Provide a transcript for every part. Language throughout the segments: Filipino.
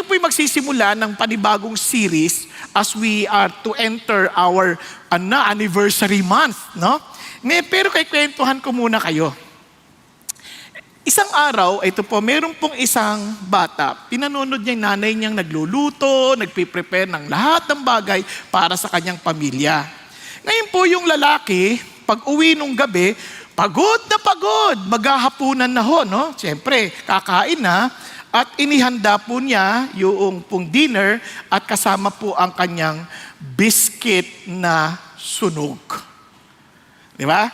Tayo po'y magsisimula ng panibagong series as we are to enter our anniversary month, no? Pero kay kwentuhan ko muna kayo. Isang araw, ito po, meron pong isang bata, pinanonood niya yung nanay niyang nagluluto, nagpiprepare ng lahat ng bagay para sa kanyang pamilya. Ngayon po yung lalaki, pag uwi nung gabi, pagod na pagod, maghahapunan na ho, no? Siyempre, kakain na, at inihanda po niya yung pong dinner at kasama po ang kanyang biscuit na sunog. Di ba?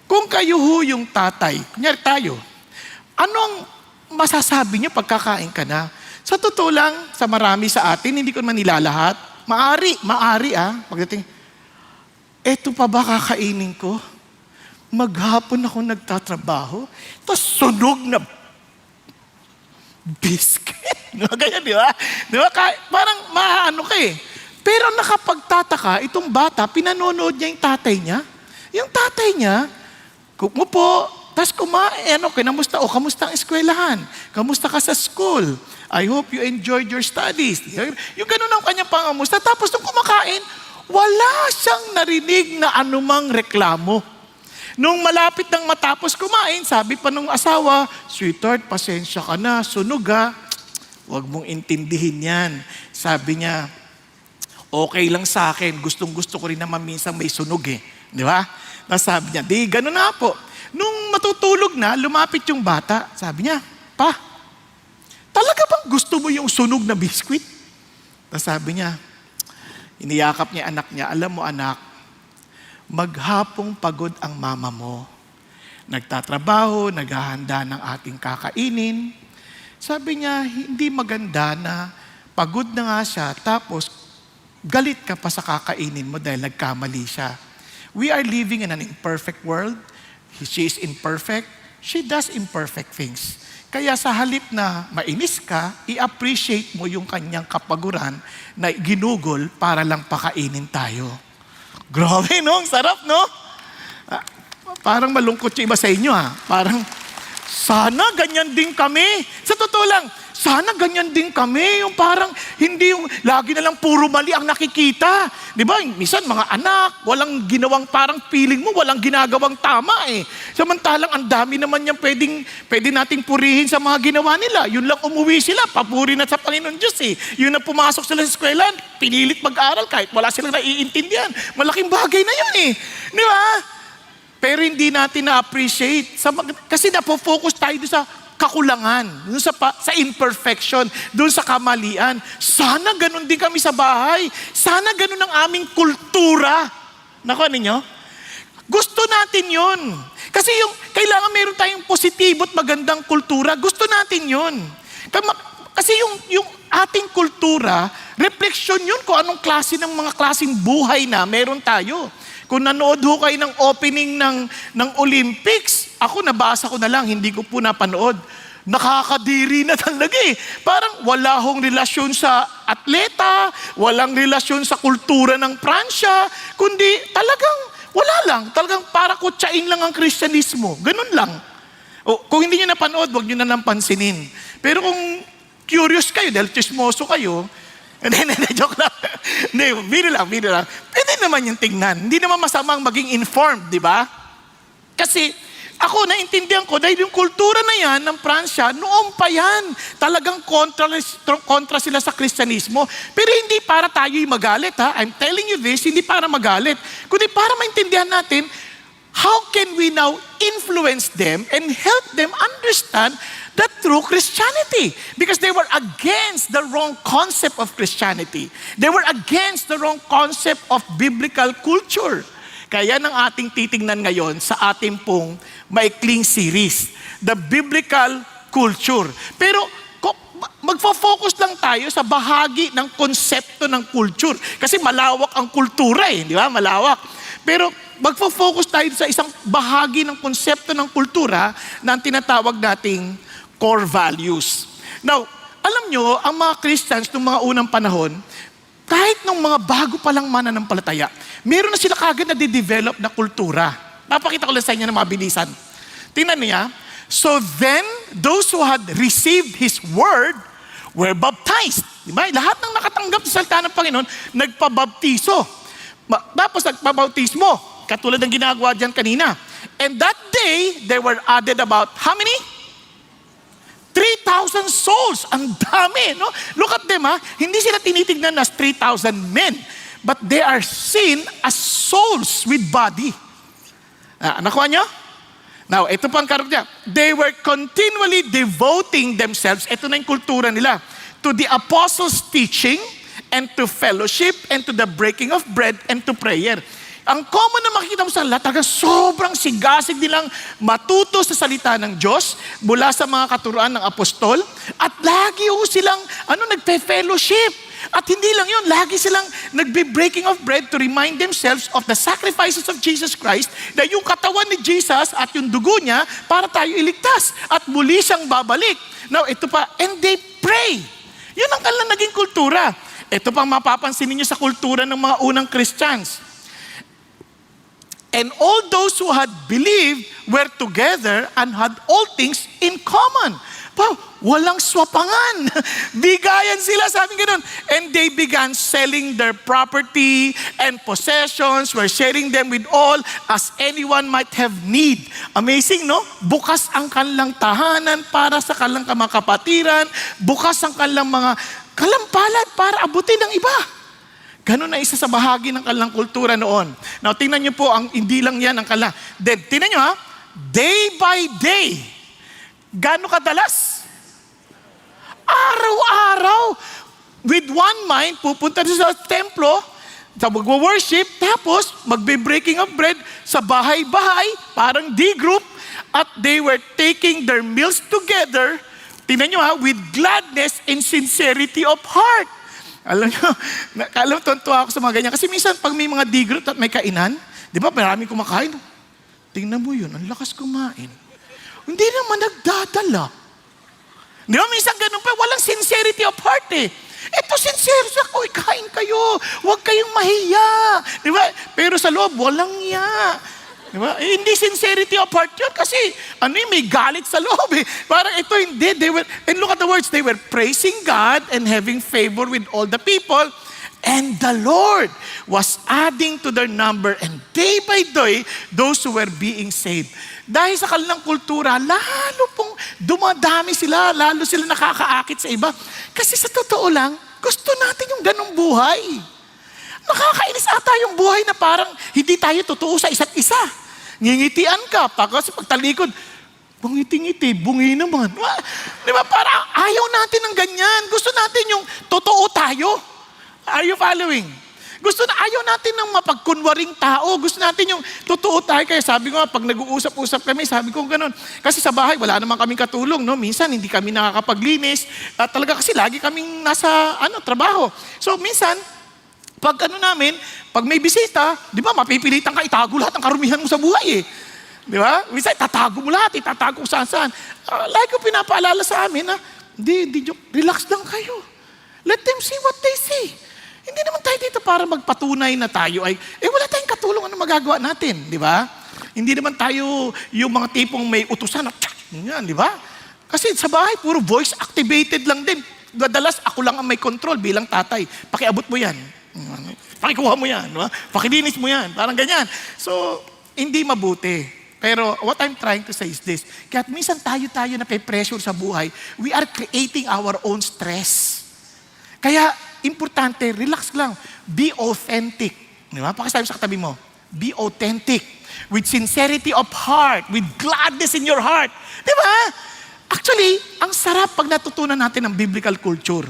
Kung kayo ho yung tatay, kunyari tayo, anong masasabi niyo pagkakain ka na? Sa totoo lang, sa marami sa atin, hindi ko naman nilalahat. Maari pagdating, eto pa ba kakainin ko? Maghapon ako nagtatrabaho, tapos sunog na biscuit. Ganyan, di ba? Di ba? Parang maano ka eh. Pero nakapagtataka, itong bata, pinanonood niya yung tatay niya. Yung tatay niya, kumupo, tapos kumain, kinamusta? Kamusta ang eskwelahan? Kamusta ka sa school? I hope you enjoyed your studies. Yung ganun ang kanyang pangamusta. Tapos nung kumakain, wala siyang narinig na anumang reklamo. Nung malapit nang matapos kumain, sabi pa nung asawa, "Sweetheart, pasensya ka na, sunog ha. Huwag mong intindihin yan." Sabi niya, "Okay lang sa akin, gustong-gusto ko rin naman minsan may sunog eh." Di ba? Tapos sabi niya, "Di, ganun na po." Nung matutulog na, lumapit yung bata. Sabi niya, "Pa, talaga bang gusto mo yung sunog na biskwit?" Tapos sabi niya, iniyakap niya anak niya, "Alam mo anak, maghapong pagod ang mama mo. Nagtatrabaho, naghahanda ng ating kakainin." Sabi niya, hindi maganda na pagod na nga siya, tapos galit ka pa sa kakainin mo dahil nagkamali siya. We are living in an imperfect world. She is imperfect. She does imperfect things. Kaya sa halip na mainis ka, i-appreciate mo yung kanyang kapaguran na ginugol para lang pakainin tayo. Grabe, no? Ang sarap, no? Parang malungkot yung iba sa inyo, ha? Parang, sana ganyan din kami. Sa totoo lang, sana ganyan din kami. Yung parang, hindi yung, lagi na lang puro mali ang nakikita. Di ba? Minsan, mga anak, walang ginawang, parang feeling mo, walang ginagawang tama eh. Samantalang, ang dami naman yung pwede nating purihin sa mga ginawa nila. Yun lang umuwi sila, papuri na sa Panginoon Diyos eh. Yun na pumasok sila sa eskwela, pinilit mag-aral kahit wala silang naiintindihan. Malaking bagay na yun eh. Di ba? Pero hindi natin na-appreciate. Kasi napofocus tayo doon sa kakulangan, doon sa imperfection, doon sa kamalian. Sana ganun din kami sa bahay. Sana ganun ang aming kultura. Nakuha ninyo? Gusto natin yun. Kasi yung, kailangan meron tayong positibo at magandang kultura. Gusto natin yun. Kasi yung ating kultura, refleksyon yun kung anong klase ng mga klaseng buhay na meron tayo. Kung nanood ho kayo ng opening ng Olympics, ako nabasa ko na lang, hindi ko po napanood. Nakakadiri na talaga eh. Parang wala hong relasyon sa atleta, walang relasyon sa kultura ng Pransya, kundi talagang wala lang. Talagang para kutsain lang ang Kristyanismo. Ganun lang. Kung hindi nyo napanood, huwag nyo na lang pansinin. Pero kung curious kayo, dahil chismoso kayo, hindi, joke lang. Hindi, biro lang. Pwede naman yung tingnan. Hindi naman masamang maging informed, di ba? Kasi ako, naintindihan ko, dahil yung kultura na yan ng Pransya, noon pa yan. Talagang kontra sila sa Kristyanismo. Pero hindi para tayo'y magalit, ha? I'm telling you this, hindi para magalit. Kundi para maintindihan natin, how can we now influence them and help them understand the true Christianity? Because they were against the wrong concept of Christianity. They were against the wrong concept of biblical culture. Kaya ng ating titingnan ngayon sa ating pong maikling series, the biblical culture. Pero magfo-focus lang tayo sa bahagi ng konsepto ng culture. Kasi malawak ang kultura eh, di ba? Malawak. Pero magfo-focus tayo sa isang bahagi ng konsepto ng kultura na ang tinatawag nating core values. Now, alam nyo, ang mga Christians noong mga unang panahon, kahit nung mga bago pa lang mananampalataya, meron na sila kagad na de-develop na kultura. Napakita ko lang sa inyo na mabilisan. Tingnan niya, so then, those who had received His word were baptized. Diba? Lahat ng nakatanggap sa salita ng Panginoon, nagpabaptiso. Tapos nagpabautismo, katulad ng ginagawa dyan kanina. And that day, there were added about, how many? 3,000 souls. Ang dami, no? Look at them, ha? Hindi sila tinitignan as 3,000 men, but they are seen as souls with body. Nakuha nyo? Now, ito pang karap niya. They were continually devoting themselves, ito na yung kultura nila, to the apostles' teaching, and to fellowship, and to the breaking of bread, and to prayer. Ang common na makikita mo sa lahat, sobrang sigasig nilang matuto sa salita ng Diyos mula sa mga katuruan ng apostol, at lagi silang nagpe-fellowship. At hindi lang yun, lagi silang nagbe-breaking of bread to remind themselves of the sacrifices of Jesus Christ, na yung katawan ni Jesus at yung dugo niya para tayo iligtas at muli siyang babalik. Now, ito pa, and they pray. Yun ang kanilang naging kultura. Ito pang mapapansin niyo sa kultura ng mga unang Christians. And all those who had believed were together and had all things in common. Wow, walang swapangan. Bigayan sila, sabi ganoon. And they began selling their property and possessions, were sharing them with all as anyone might have need. Amazing, no? Bukas ang kanilang tahanan para sa kanilang mga kapatiran, bukas ang kanilang mga kalampalan para abutin ng iba. Ganun na isa sa bahagi ng kanilang kultura noon. Now, tingnan niyo po, hindi lang yan ang kanilang. Then, tingnan niyo day by day, gaano kadalas? Araw-araw, with one mind, pupunta sa templo, sa mag-worship, tapos magbe-breaking of bread sa bahay-bahay, parang D-group, at they were taking their meals together, tingnan niyo with gladness and sincerity of heart. Alam nyo, tuntua ako sa mga ganyan. Kasi minsan, pag may mga D-group at may kainan, di ba, maraming kumakain. Tingnan mo yun, ang lakas kumain. Hindi naman nagdadala. Di ba, minsan ganun pa, walang sincerity of heart eh. Ito, sincere siya, kain kayo. Huwag kayong mahiya. Di ba? Pero sa loob, walang iya. Diba? Hindi sincerity of heart yun kasi may galit sa loob eh. Parang ito hindi. And look at the words, they were praising God and having favor with all the people. And the Lord was adding to their number, and day by day, those who were being saved. Dahil sa kanilang kultura, lalo pong dumadami sila, lalo sila nakakaakit sa iba. Kasi sa totoo lang, gusto natin yung ganong buhay. Nakakainis ata yung buhay na parang hindi tayo totoo sa isa't isa. Ngingitian ka, kasi pagtalikod, bungiti-ngiti, bungi naman. Di ba? Parang ayaw natin ng ganyan. Gusto natin yung totoo tayo. Are you following? Ayaw natin ng mapagkunwaring tao. Gusto natin yung totoo tayo. Kaya sabi ko pag nag-uusap-usap kami, sabi ko ganun. Kasi sa bahay, wala naman kaming katulong. No? Minsan, hindi kami nakakapaglinis. Talaga kasi lagi kaming nasa trabaho. So, minsan, pag pag may bisita, di ba, mapipilitan ka, itago lahat ang karumihan mo sa buhay eh. Di ba? Minsan, itatago mo lahat, itatago saan-saan. Like ko pinapaalala sa amin na, relax lang kayo. Let them see what they see. Hindi naman tayo dito para magpatunay na tayo ay, wala tayong katulong ano magagawa natin, di ba? Hindi naman tayo yung mga tipong may utusan na, yan, di ba? Kasi sa bahay, puro voice activated lang din. Madalas, ako lang ang may control bilang tatay. Pakiabot mo yan. Pakikuha mo yan. No? Pakilinis mo yan. Parang ganyan. So, hindi mabuti. Pero what I'm trying to say is this. Kaya minsan tayo na pe-pressure sa buhay, we are creating our own stress. Kaya, importante, relax lang. Be authentic. Di ba? Pakisabi sa katabi mo. Be authentic. With sincerity of heart. With gladness in your heart. Di ba? Actually, ang sarap pag natutunan natin ang biblical culture.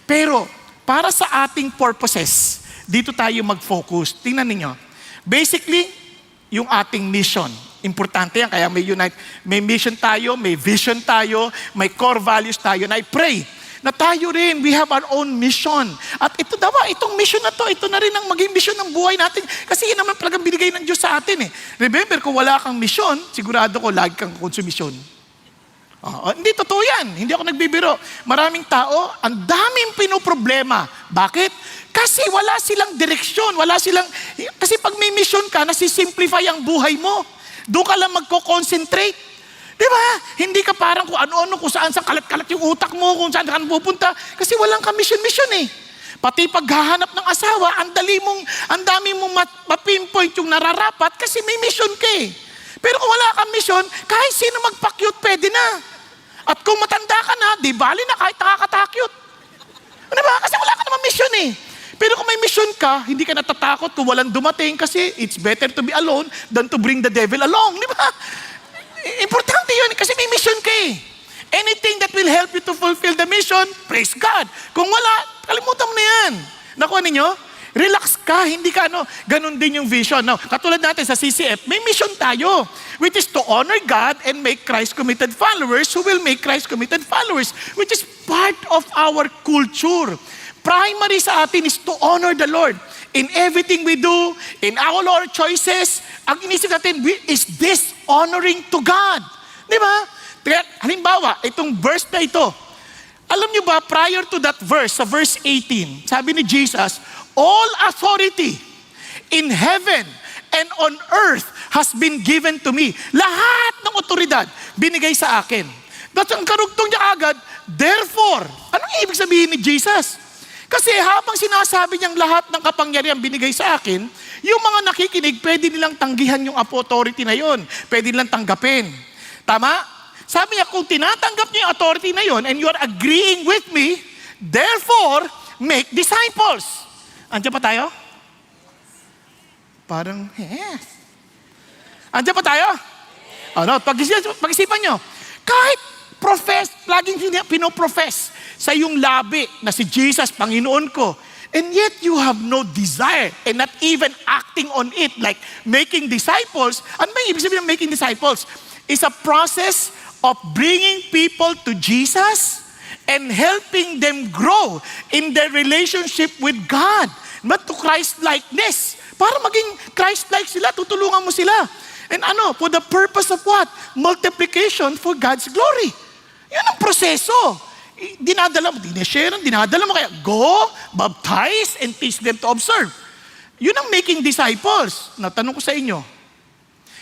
Pero, para sa ating purposes, dito tayo mag-focus. Tingnan ninyo. Basically, yung ating mission. Importante yan, kaya may mission tayo, may vision tayo, may core values tayo, na I pray na tayo rin, we have our own mission. At ito itong mission na to, ito na rin ang maging mission ng buhay natin. Kasi yun naman talagang binigay ng Diyos sa atin eh. Remember, kung wala kang mission, sigurado ko lagi kang konsumisyon. Hindi totoo yan. Hindi ako nagbibiro. Maraming tao, ang daming pinoproblema. Bakit? Kasi wala silang direksyon. Kasi pag may mission ka, nasisimplify ang buhay mo. Doon ka lang magko-concentrate. Di ba? Hindi ka parang kung ano-ano, kung saan kalat-kalat yung utak mo, kung saan ka pupunta. Kasi walang ka mission-mission eh. Pati paghahanap ng asawa, ang dami mong mapinpoint yung nararapat kasi may mission ka eh. Pero kung wala kang mission, kahit sino magpakyut, pwede na. At kung matanda ka na, di bali na kahit nakakatakyut. Ano ba? Kasi wala ka naman mission eh. Pero kung may mission ka, hindi ka natatakot kung walang dumating kasi it's better to be alone than to bring the devil along. Di ba? Importante yun kasi may mission ka eh. Anything that will help you to fulfill the mission, praise God. Kung wala, kalimutan mo na yan. Nakuha ninyo? Relax ka, hindi ka ganun din yung vision. Now, katulad natin sa CCF, may mission tayo, which is to honor God and make Christ-committed followers who will make Christ-committed followers, which is part of our culture. Primary sa atin is to honor the Lord. In everything we do, in all our choices, ang inisip natin, is this honoring to God? Di ba? Halimbawa, itong verse na ito, alam niyo ba, prior to that verse, sa verse 18, sabi ni Jesus, all authority in heaven and on earth has been given to me. Lahat ng otoridad binigay sa akin. That's ang karugtong niya agad, therefore, anong ibig sabihin ni Jesus? Kasi habang sinasabi niyang lahat ng kapangyarihan binigay sa akin, yung mga nakikinig, pwede nilang tanggihan yung authority na yon. Pwede nilang tanggapin. Tama? Sabi niya, kung tinatanggap niyo yung authority na yon and you are agreeing with me, therefore, make disciples. Andiyan pa tayo? Parang, yes. Andiyan pa tayo? Ano, pag-isipan nyo, kahit laging pinoprofess sa iyong labi na si Jesus, Panginoon ko, and yet you have no desire and not even acting on it, like making disciples. Ano ba yung ibig sabihin ng making disciples? It's a process of bringing people to Jesus and helping them grow in their relationship with God, but to Christ-likeness. Para maging Christ-like sila, tutulungan mo sila. And for the purpose of what? Multiplication for God's glory. Yun ang proseso. Dinadala mo kaya, go, baptize, and teach them to observe. Yun ang making disciples. Natanong ko sa inyo,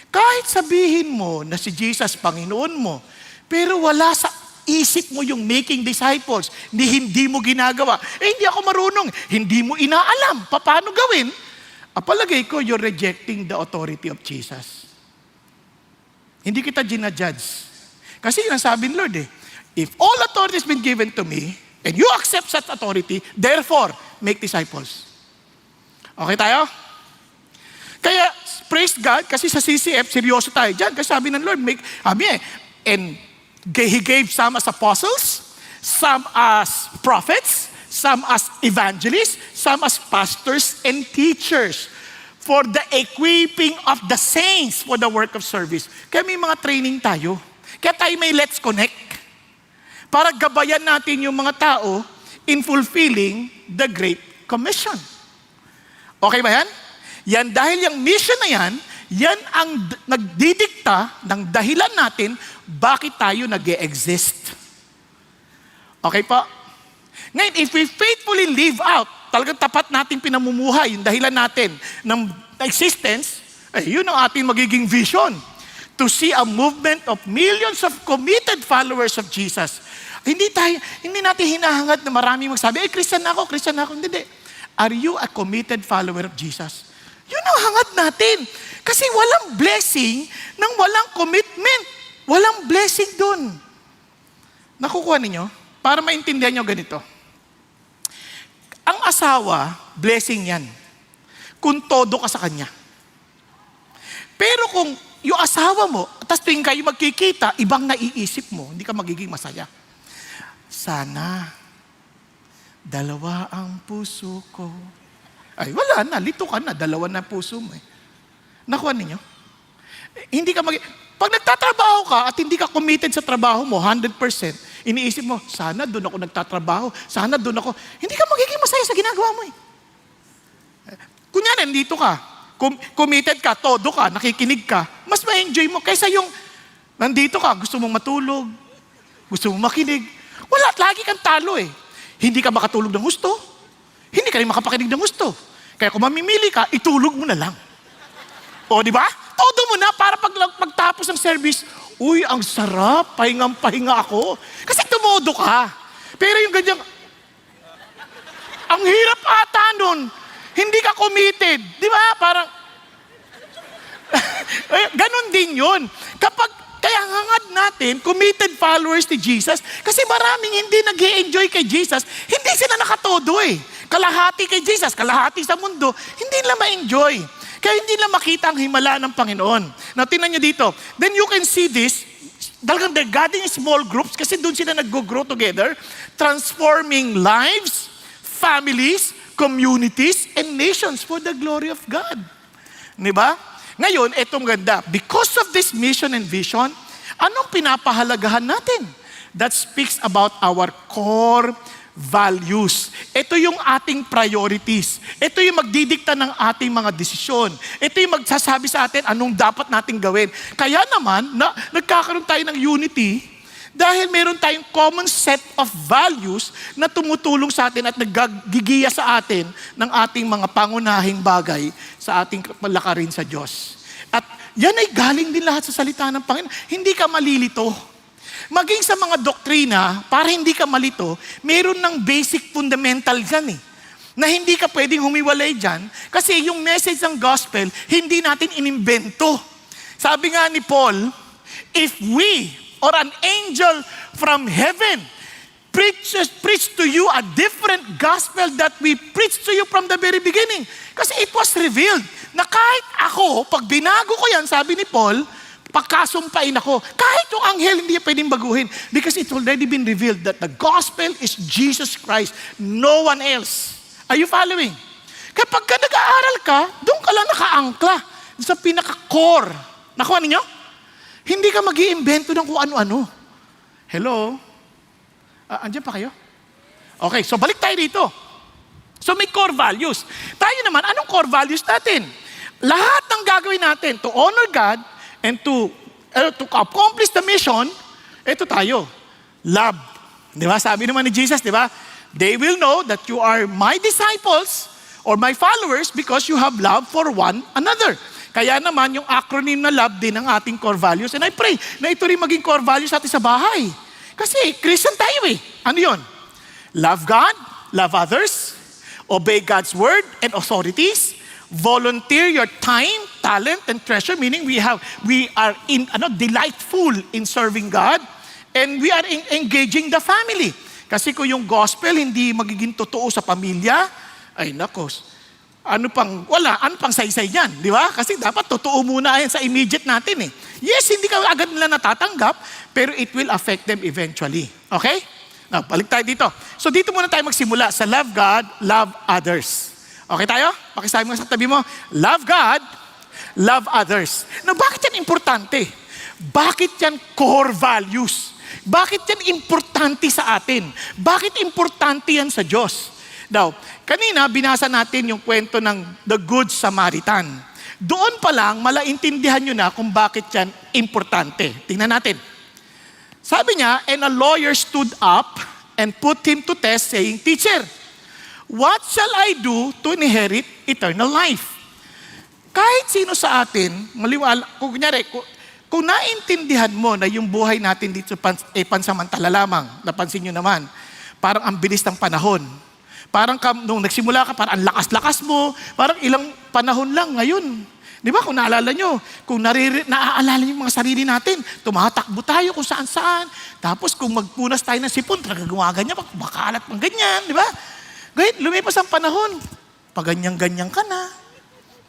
kahit sabihin mo na si Jesus Panginoon mo, pero wala sa isip mo yung making disciples, hindi mo ginagawa, hindi ako marunong, hindi mo inaalam, paano gawin? Apalagay ko, you're rejecting the authority of Jesus. Hindi kita ginajudge. Kasi yun ang sabi ng Lord if all authority has been given to me, and you accept such authority, therefore, make disciples. Okay tayo? Kaya, praise God, kasi sa CCF, seryoso tayo dyan. Kasi sabi ng Lord, and He gave some as apostles, some as prophets, some as evangelists, some as pastors and teachers for the equipping of the saints for the work of service. Kaya may mga training tayo. Kaya tayo may Let's Connect para gabayan natin yung mga tao in fulfilling the Great Commission. Okay ba yan? Yan dahil yung mission na yan ang nagdidikta ng dahilan natin bakit tayo nag-e-exist. Okay po? Ngayon, if we faithfully live out, talagang tapat natin pinamumuhay, yung dahilan natin ng existence, yun ang ating magiging vision. To see a movement of millions of committed followers of Jesus. Hindi natin hinahangad na marami magsabi, Christian ako. Hindi. Are you a committed follower of Jesus? Yun ang hangad natin. Kasi walang blessing nang walang commitment. Walang blessing dun. Nakukuha ninyo? Para maintindihan nyo ganito. Ang asawa, blessing yan. Kung todo ka sa kanya. Pero kung yung asawa mo, tapos tuwing kayo magkikita, ibang naiisip mo, hindi ka magiging masaya. Sana, dalawa ang puso ko. Ay, wala na, lito ka na, dalawa na puso mo Nakuha ninyo? Hindi ka pag nagtatrabaho ka at hindi ka committed sa trabaho mo, 100%, iniisip mo, sana doon ako nagtatrabaho, sana doon ako, hindi ka magiging masaya sa ginagawa mo Kunyari, nandito ka, committed ka, todo ka, nakikinig ka, mas ma-enjoy mo kaysa yung nandito ka, gusto mong matulog, gusto mong makinig. Wala, lagi kang talo Hindi ka makatulog ng gusto, hindi ka rin makapakinig ng gusto. Kaya kung mamimili ka, itulog mo na lang. O, di ba? Todo mo na para pagtapos ng service, uy, ang sarap, pahingang-pahinga ako. Kasi tumodo ka. Pero yung ganyan, ang hirap ata nun. Hindi ka committed. Di ba? Parang, ganon din yun. Kaya hangad natin, committed followers ni Jesus, kasi maraming hindi nag-i-enjoy kay Jesus, hindi sila nakatodo eh. Kalahati kay Jesus, kalahati sa mundo, hindi nila ma-enjoy. Kaya hindi nila makita ang himala ng Panginoon. Now, tingnan nyo dito. Then you can see this, talagang they're gathering small groups kasi doon sila nag-grow together, transforming lives, families, communities, and nations for the glory of God. Diba? Ngayon, etong ganda. Because of this mission and vision, anong pinapahalagahan natin? That speaks about our core values. Ito yung ating priorities. Ito yung magdidikta ng ating mga desisyon. Ito yung magsasabi sa atin anong dapat nating gawin. Kaya naman, nagkakaroon tayo ng unity dahil meron tayong common set of values na tumutulong sa atin at naggigiya sa atin ng ating mga pangunahing bagay sa ating palakarin sa Diyos. At yan ay galing din lahat sa salita ng Panginoon. Hindi ka malilito. Maging sa mga doktrina, para hindi ka malito, meron ng basic fundamental dyan na hindi ka pwedeng humiwalay dyan kasi yung message ng gospel, hindi natin inimbento. Sabi nga ni Paul, if we or an angel from heaven preach to you a different gospel that we preached to you from the very beginning. Kasi it was revealed na kahit ako, pag binago ko yan, sabi ni Paul, pagkasumpain ako, kahit yung anghel hindi pwedeng baguhin because it's already been revealed that the gospel is Jesus Christ, no one else. Are you following? Kapag ka nag-aaral ka, doon ka lang nakaangkla sa pinaka-core. Nakuha ninyo? Hindi ka mag-iimbento ng kung ano-ano. Hello? Andiyan pa kayo? Okay, so balik tayo dito. So may core values. Tayo naman, anong core values natin? Lahat ng gagawin natin to honor God and to accomplish the mission, ito tayo. Love. Di ba? Sabi naman ni Jesus, di ba? They will know that you are my disciples or my followers because you have love for one another. Kaya naman, yung acronym na love din ang ating core values. And I pray na ito rin maging core values natin sa bahay. Kasi Christian tayo eh. Ano yun? Love God, love others, obey God's word and authorities, volunteer your time, talent, and treasure, meaning we are delightful in serving God, and we are engaging the family. Kasi kung yung gospel hindi magiging totoo sa pamilya, ay nakos, ano pang saysay niyan, di ba? Kasi dapat totoo muna yan sa immediate natin eh. Yes, hindi ka agad nila natatanggap, pero it will affect them eventually. Okay? Now, balik tayo dito. So dito muna tayo magsimula sa love God, love others. Okay tayo? Pakisabi mo sa tabi mo, love God, love others. Now, bakit yan importante? Bakit yan core values? Bakit yan importante sa atin? Bakit importante yan sa Diyos? Now, kanina binasa natin yung kwento ng The Good Samaritan. Doon pa lang, malaintindihan nyo na kung bakit yan importante. Tingnan natin. Sabi niya, and a lawyer stood up and put him to test saying, Teacher, what shall I do to inherit eternal life? Kahit sino sa atin, kung naintindihan mo na yung buhay natin dito pansamantala lamang, napansin nyo naman, parang ang bilis ng panahon. Parang nung nagsimula ka, parang ang lakas-lakas mo, parang ilang panahon lang ngayon. Di ba? Kung naalala nyo, kung naaalala nyo yung mga sarili natin, tumatakbo tayo kung saan-saan. Tapos kung magpunas tayo ng sipon, talaga gumaganyan, makalat pang ganyan, di ba? Ngayon, lumipas ang panahon, pag ganyan-ganyan ka na,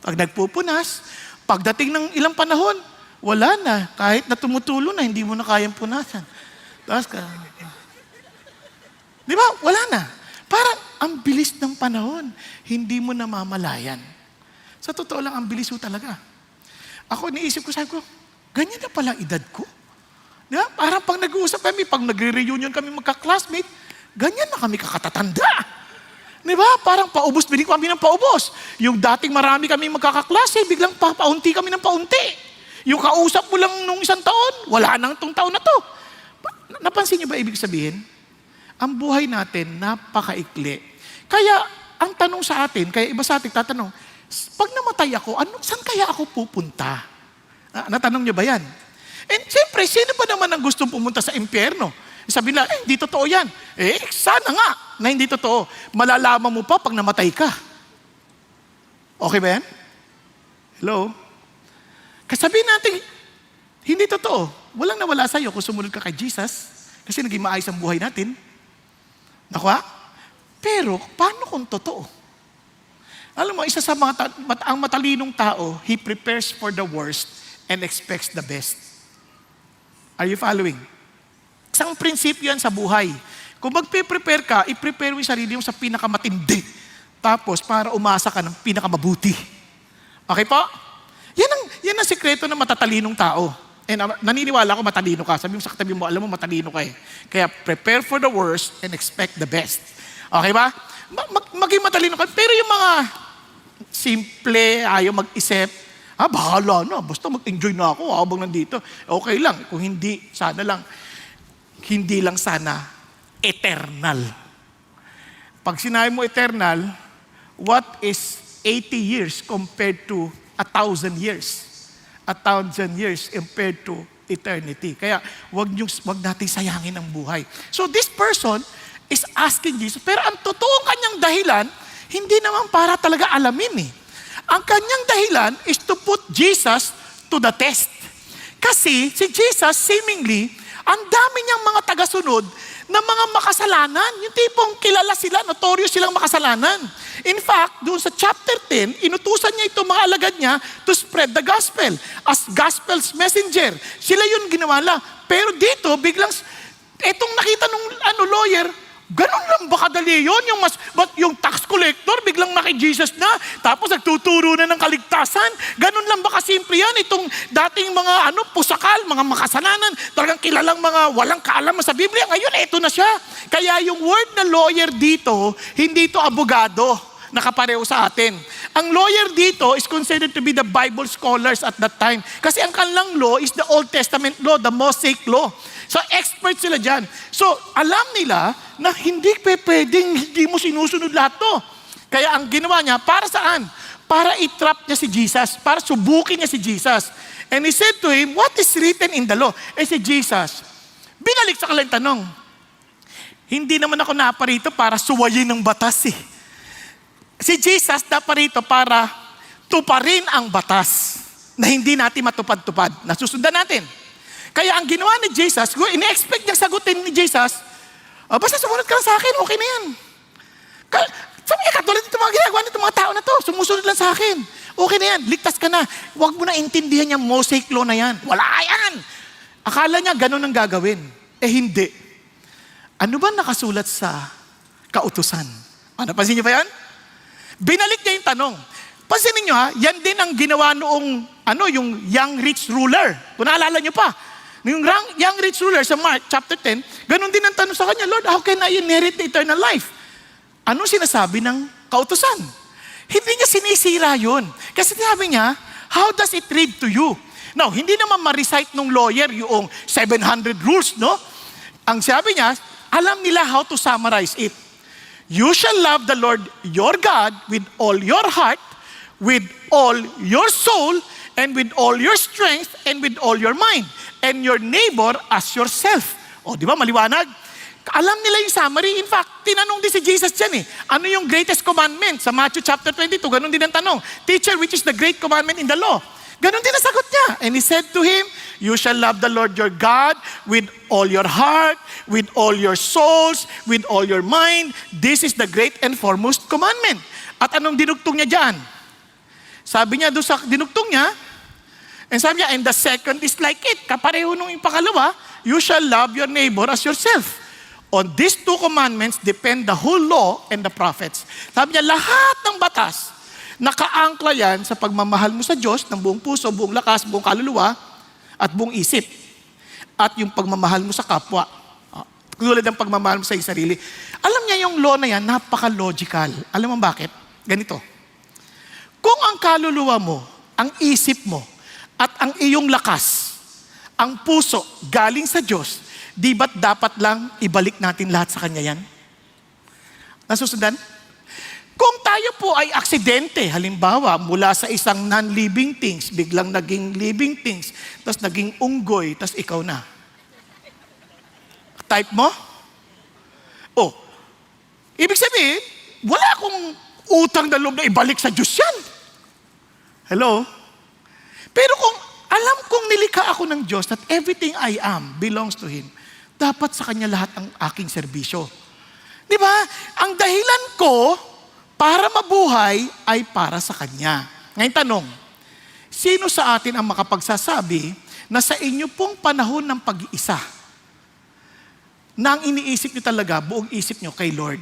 pag nagpupunas, pagdating ng ilang panahon, wala na. Kahit na tumutulo na, hindi mo na kayang punasan. Tapos di ba? Wala na. Parang ang bilis ng panahon, hindi mo namamalayan. Sa totoo lang, ang bilis ko talaga. Ako, niisip ko, sabi ko, ganyan na pala edad ko. Diba? Parang pag nag-uusap kami, pag nagre-reunion kami magka-classmate, ganyan na kami kakatatanda. Diba? Parang paubos, binig kami ng paubos. Yung dating marami kami magkakaklase, biglang paunti kami ng paunti. Yung kausap mo lang nung isang taon, wala nang tong taon na to. Napansin niyo ba ibig sabihin? Ang buhay natin, napakaikli. Kaya, ang tanong sa atin, kaya iba sa atin tatanong, pag namatay ako, saan kaya ako pupunta? Natanong niyo ba yan? And siyempre, sino pa naman ang gustong pumunta sa impyerno? Sabi na, hindi totoo yan. Sana nga na hindi totoo. Malalaman mo pa pag namatay ka. Okay ba yan? Hello? Kasabihin natin, hindi totoo. Walang nawala sa'yo kung sumunod ka kay Jesus kasi naging maayos ang buhay natin. Nakuha? Pero, paano kung totoo? Alam mo, isa sa ang matalinong tao, he prepares for the worst and expects the best. Are you following? Isang prinsipyo yan sa buhay. Kung magpe-prepare ka, i-prepare mo yung sarili mo sa pinakamatindi. Tapos, para umasa ka ng pinakamabuti. Okay po? Yan ang sikreto ng matatalinong tao. And naniniwala ko matalino ka. Sabi mo sa katabi mo, alam mo matalino ka eh. Kaya prepare for the worst and expect the best. Okay ba? Maging matalino ka. Pero yung mga simple, ayaw mag-isip, bahala na. Basta mag-enjoy na ako habang nandito. Okay lang. Kung hindi, sana lang. Hindi lang sana eternal. Pag sinabi mo eternal, what is 80 years compared to 1,000 years? 1,000 years compared to eternity. Kaya wag natin sayangin ang buhay. So this person is asking Jesus, pero ang totoong kanyang dahilan, hindi naman para talaga alamin eh. Ang kanyang dahilan is to put Jesus to the test. Kasi si Jesus seemingly, ang dami niyang mga tagasunod na mga makasalanan. Yung tipong kilala sila, notorious silang makasalanan. In fact, doon sa chapter 10, inutusan niya itong mga alagad niya to spread the gospel as gospel's messenger. Sila yun ginawa lang. Pero dito, biglang, etong nakita nung lawyer, ganun lang ba kadali yun? Yung tax collector, biglang maki-Jesus na, tapos nagtuturo na ng kaligtasan. Ganun lang ba kasimple yan? Itong dating mga pusakal, mga makasalanan, talagang kilalang mga walang kaalaman sa Biblia. Ngayon, eto na siya. Kaya yung word na lawyer dito, hindi ito abogado, nakapareho sa atin. Ang lawyer dito is considered to be the Bible scholars at that time. Kasi ang kanilang law is the Old Testament law, the Mosaic law. So, expert sila dyan. So, alam nila na hindi pwedeng hindi mo sinusunod lahat to. Kaya ang ginawa niya, para saan? Para i-trap niya si Jesus. Para subukin niya si Jesus. And he said to him, what is written in the law? Si Jesus, binalik sa kanilang tanong. Hindi naman ako naparito para suwayin ng batas eh. Si Jesus naparito para tuparin ang batas na hindi natin matupad-tupad. Nasusundan natin. Kaya ang ginawa ni Jesus, ine-expect niya sagutin ni Jesus, basta sumunod ka lang sa akin, okay na yan. Sabi niya, katulad nito mga ginagawa nito mga tao na to, sumusunod lang sa akin. Okay na yan, ligtas ka na. Huwag mo na intindihan yung Mosaic law na yan. Wala yan. Akala niya ganun ang gagawin. Hindi. Ano ba nakasulat sa kautusan? Napansin niyo ba yan? Binalik niya yung tanong. Pansinin niyo yan din ang ginawa noong, yung young rich ruler. Kung naalala niyo pa, yung young rich ruler sa Mark chapter 10, ganun din ang tanong sa kanya, Lord, how can I inherit the eternal life? Anong sinasabi ng kautusan? Hindi niya sinisira yun. Kasi sinabi niya, how does it read to you? Now, hindi naman ma-recite ng lawyer yung 700 rules, no? Ang sabi niya, alam nila how to summarize it. You shall love the Lord your God with all your heart, with all your soul, and with all your strength, and with all your mind, and your neighbor as yourself. Di ba, maliwanag? Alam nila yung summary. In fact, tinanong din si Jesus dyan eh. Ano yung greatest commandment? Sa Matthew chapter 22, ganun din ang tanong. Teacher, which is the great commandment in the law? Ganun din ang sagot niya. And he said to him, you shall love the Lord your God with all your heart, with all your souls, with all your mind. This is the great and foremost commandment. At anong dinugtong niya dyan? Sabi niya doon sa dinugtong niya, and sabi niya, and the second is like it. Kapareho nung yung pangalawa, you shall love your neighbor as yourself. On these two commandments depend the whole law and the prophets. Sabi niya, lahat ng batas, nakaangkla yan sa pagmamahal mo sa Diyos ng buong puso, buong lakas, buong kaluluwa, at buong isip. At yung pagmamahal mo sa kapwa. Tulad ng pagmamahal mo sa iyong sarili. Alam niya yung law na yan, napaka-logical. Alam mo bakit? Ganito. Kung ang kaluluwa mo, ang isip mo, at ang iyong lakas, ang puso, galing sa Diyos, di ba't dapat lang ibalik natin lahat sa Kanya yan? Nasusundan? Kung tayo po ay aksidente, halimbawa, mula sa isang non-living things, biglang naging living things, tas naging unggoy, tas ikaw na. Type mo? Oh, ibig sabihin, wala akong utang na loob na ibalik sa Diyos yan. Hello? Pero kung alam kong nilikha ako ng Diyos that everything I am belongs to Him, dapat sa Kanya lahat ang aking serbisyo. Di ba? Ang dahilan ko para mabuhay ay para sa Kanya. Ngayon tanong, sino sa atin ang makapagsasabi na sa inyo pong panahon ng pag-iisa, na ang iniisip nyo talaga, buong isip nyo kay Lord?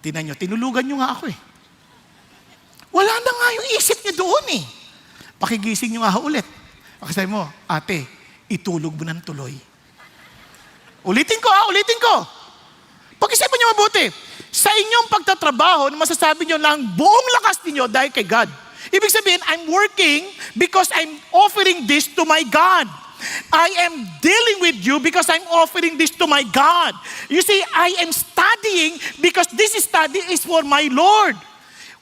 Tingnan nyo, tinulugan nyo nga ako eh. Wala na nga yung isip nyo doon eh. Pakigising nyo nga ulit. Pakisabi mo, ate, itulog mo ng tuloy. Ulitin ko. Pag-isipan nyo mabuti. Sa inyong pagtatrabaho, masasabi nyo lang buong lakas ninyo dahil kay God. Ibig sabihin, I'm working because I'm offering this to my God. I am dealing with you because I'm offering this to my God. You see, I am studying because this study is for my Lord.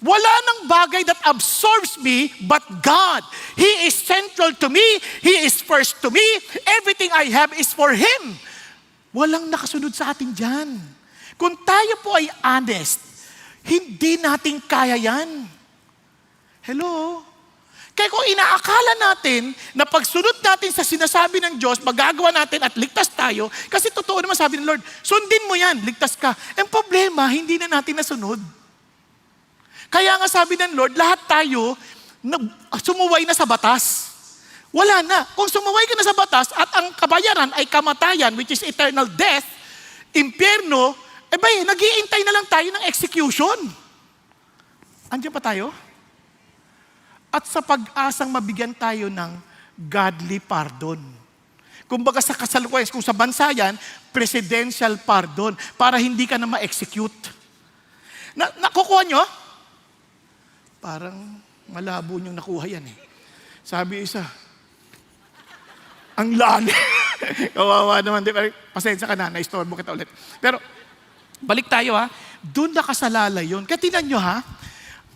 Wala nang bagay that absorbs me but God. He is central to me. He is first to me. Everything I have is for Him. Walang nakasunod sa atin dyan. Kung tayo po ay honest, hindi natin kaya yan. Hello? Kaya kung inaakala natin na pagsunod natin sa sinasabi ng Diyos, magagawa natin at ligtas tayo, kasi totoo naman sabi ng Lord, sundin mo yan, ligtas ka. Ang problema, hindi na natin nasunod. Kaya nga sabi ng Lord, lahat tayo sumuway na sa batas. Wala na. Kung sumuway ka na sa batas at ang kabayaran ay kamatayan, which is eternal death, impyerno, nag-iintay na lang tayo ng execution. Andiyan pa tayo? At sa pag-asang mabigyan tayo ng godly pardon. Kumbaga sa kasalukuyan, kung sa bansa yan, presidential pardon, para hindi ka na ma-execute. Nakukuha nyo? Parang malabo nyo nakuha yan eh. Sabi isa, ang lani. Kawawa naman. Pasensya ka na, na-istorbo kita ulit. Pero, balik tayo ha. Doon nakasalalay yun. Kaya tinan nyo ha,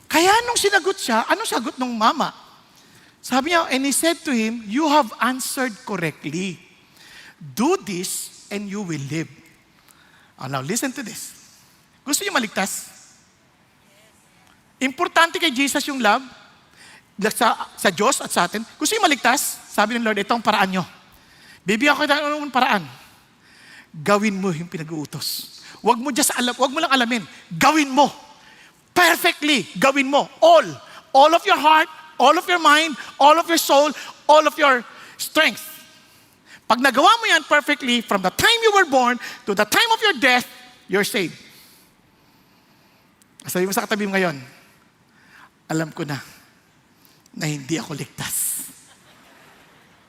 kaya nung sinagot siya, anong sagot ng mama? Sabi niya, and he said to him, you have answered correctly. Do this and you will live. Oh, now listen to this. Gusto niyo maligtas? Importante kay Jesus yung love sa Diyos at sa atin. Gusto niyo maligtas? Sabi ng Lord, itong paraan nyo. Bibigyan ko ng paraan. Gawin mo yung pinag-uutos. Huwag mo lang alamin. Gawin mo. Perfectly, gawin mo. All of your heart, all of your mind, all of your soul, all of your strength. Pag nagawa mo yan perfectly, from the time you were born to the time of your death, you're saved. Sabi mo sa katabi mo ngayon, alam ko na hindi ako ligtas.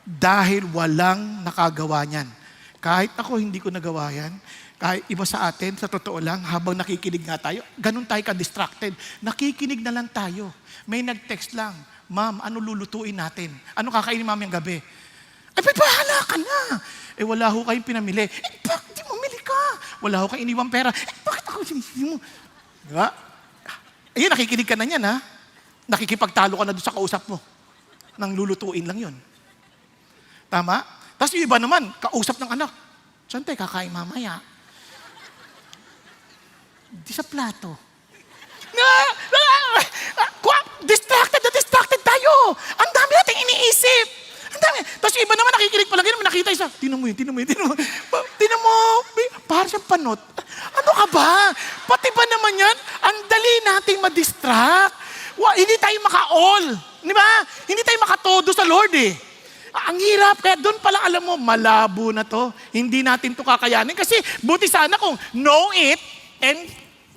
Dahil walang nakagawa niyan. Kahit ako hindi ko nagawa yan, kahit iba sa atin, sa totoo lang, habang nakikinig nga tayo, ganun tayo ka-distracted. Nakikinig na lang tayo. May nag-text lang, Ma'am, ano lulutuin natin? Ano kakainin mami ang gabi? Ay, bahala ka na. Wala ho kayong pinamili. Bakit di mamili ka? Wala ho kayong iniwang pera. Bakit ako sinisisi mo? Diba? Ayun, nakikinig ka na yan, ha? Nakikipagtalo ka na doon sa kausap mo. Nang lulutuin lang yun. Tama? Tapos yung iba naman, kausap ng anak. Saan tayo kakain mamaya? Di sa plato. Distracted tayo. Ang dami nating iniisip. Ang dami. Tapos yung iba naman nakikinig pa lang yun, nakita isa. Tinan mo yun. Tinan mo. Parang siyang panot. Ano ka ba? Pati ba naman yan? Ang dali nating madistract. Hindi tayo maka-all. Di ba? Hindi tayo makatodo sa Lord eh. Ang hirap. Kaya doon palang alam mo, malabo na to. Hindi natin to kakayanin. Kasi buti sana kung know it and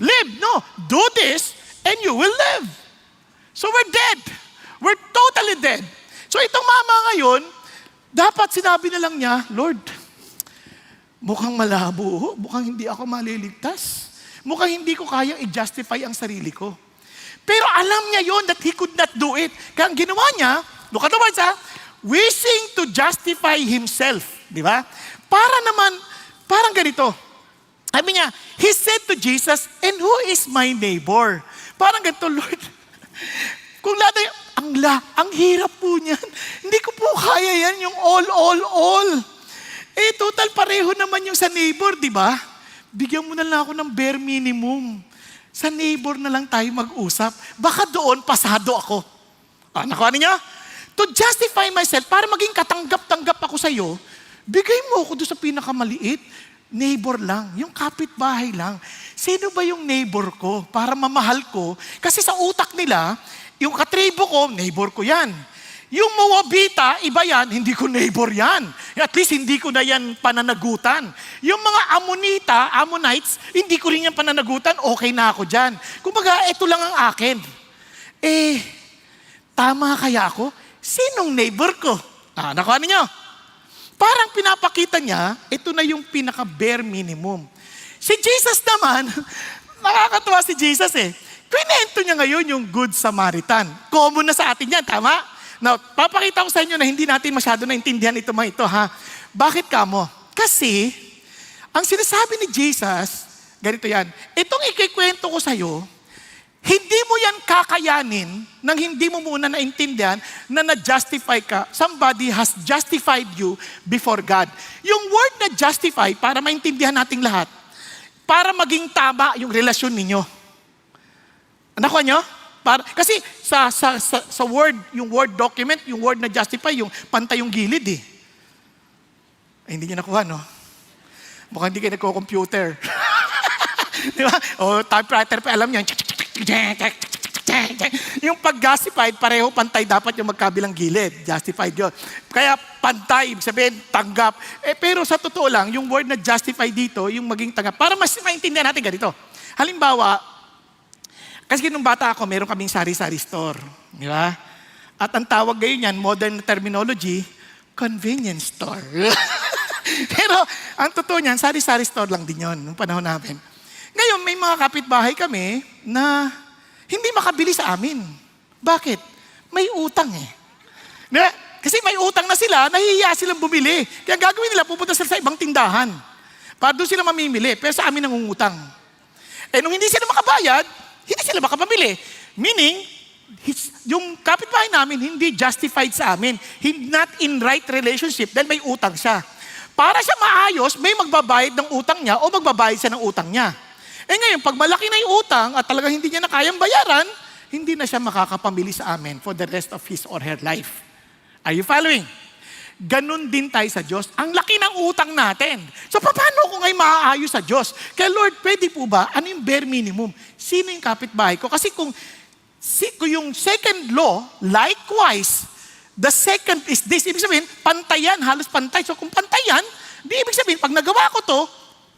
live. No, do this and you will live. So we're dead. We're totally dead. So itong mama ngayon, dapat sinabi na lang niya, Lord, mukhang malabo. Mukhang hindi ako maliligtas. Mukhang hindi ko kayang i-justify ang sarili ko. Pero alam niya yon that he could not do it. Kaya ang ginawa niya, look at the words ha, wishing to justify himself. Di ba? Parang ganito. Sabi niya, he said to Jesus, and who is my neighbor? Parang ganito, Lord. Kung ang hirap po niyan. Hindi ko po kaya yan, yung all. Total pareho naman yung sa neighbor, di ba? Bigyan mo na lang ako ng bare minimum. Sa neighbor na lang tayo mag-usap. Baka doon, pasado ako. Nakuha niyo? To justify myself, para maging katanggap-tanggap ako sa'yo, bigay mo ako doon sa pinakamaliit. Neighbor lang, yung kapitbahay lang. Sino ba yung neighbor ko para mamahal ko? Kasi sa utak nila, yung katribo ko, neighbor ko yan. Yung Moabita, iba yan, hindi ko neighbor yan. At least hindi ko na yan pananagutan. Yung mga Ammonites, hindi ko rin yan pananagutan, okay na ako dyan. Kumbaga, ito lang ang akin. Tama kaya ako? Sinong neighbor ko? Nakuha niyo? Parang pinapakita niya, ito na yung pinaka-bare minimum. Si Jesus naman, nakakatuwa si Jesus Kwento niya ngayon yung Good Samaritan. Common na sa atin yan, tama? Now, papakita ko sa inyo na hindi natin masyado naintindihan ito ha. Bakit kamo? Kasi, ang sinasabi ni Jesus, ganito yan, itong ikikwento ko sa'yo, hindi mo yan kakayanin nang hindi mo muna naintindihan na na-justify ka. Somebody has justified you before God. Yung word na justify, para maintindihan nating lahat, para maging tama yung relasyon ninyo. Nakuha nyo? Kasi sa word, yung word document, yung word na justify, yung pantay yung gilid hindi nyo nakuha, no? Mukhang hindi kayo nagko-computer. Di ba? O typewriter pa, alam nyo, yung pag-justified, pareho pantay dapat yung magkabilang gilid. Justified yun. Kaya pantay, ibig sabihin, tanggap. Pero sa totoo lang, yung word na justify dito, yung maging tanggap, para mas maintindihan natin ganito. Halimbawa, kasi nung bata ako, meron kaming sari-sari store. Di ba? At ang tawag ngayon yan, modern terminology, convenience store. Pero ang totoo niyan, sari-sari store lang din yun, nung panahon namin. Ngayon, may mga kapitbahay kami na hindi makabili sa amin. Bakit? May utang Diba? Kasi may utang na sila, nahihiya silang bumili. Kaya gagawin nila, pupunta sila sa ibang tindahan. Para doon sila mamimili. Pero sa amin nangungutang. Nung hindi sila makabayad, hindi sila makapamili. Meaning, yung kapitbahay namin hindi justified sa amin. Not in right relationship dahil may utang siya. Para siya maayos, may magbabayad ng utang niya o magbabayad siya ng utang niya. Ngayon, pag malaki na yung utang at talagang hindi niya na kayang bayaran, hindi na siya makakapamili sa amin for the rest of his or her life. Are you following? Ganon din tayo sa Diyos. Ang laki ng utang natin. So, paano ko ngayon maaayos sa Diyos? Kaya Lord, pwede po ba? Ano yung bare minimum? Sino yung kapitbahay ko? Kasi kung yung second law, likewise, the second is this. Ibig sabihin, pantayan, halos pantay. So, kung pantayan, di ibig sabihin, pag nagawa ko to,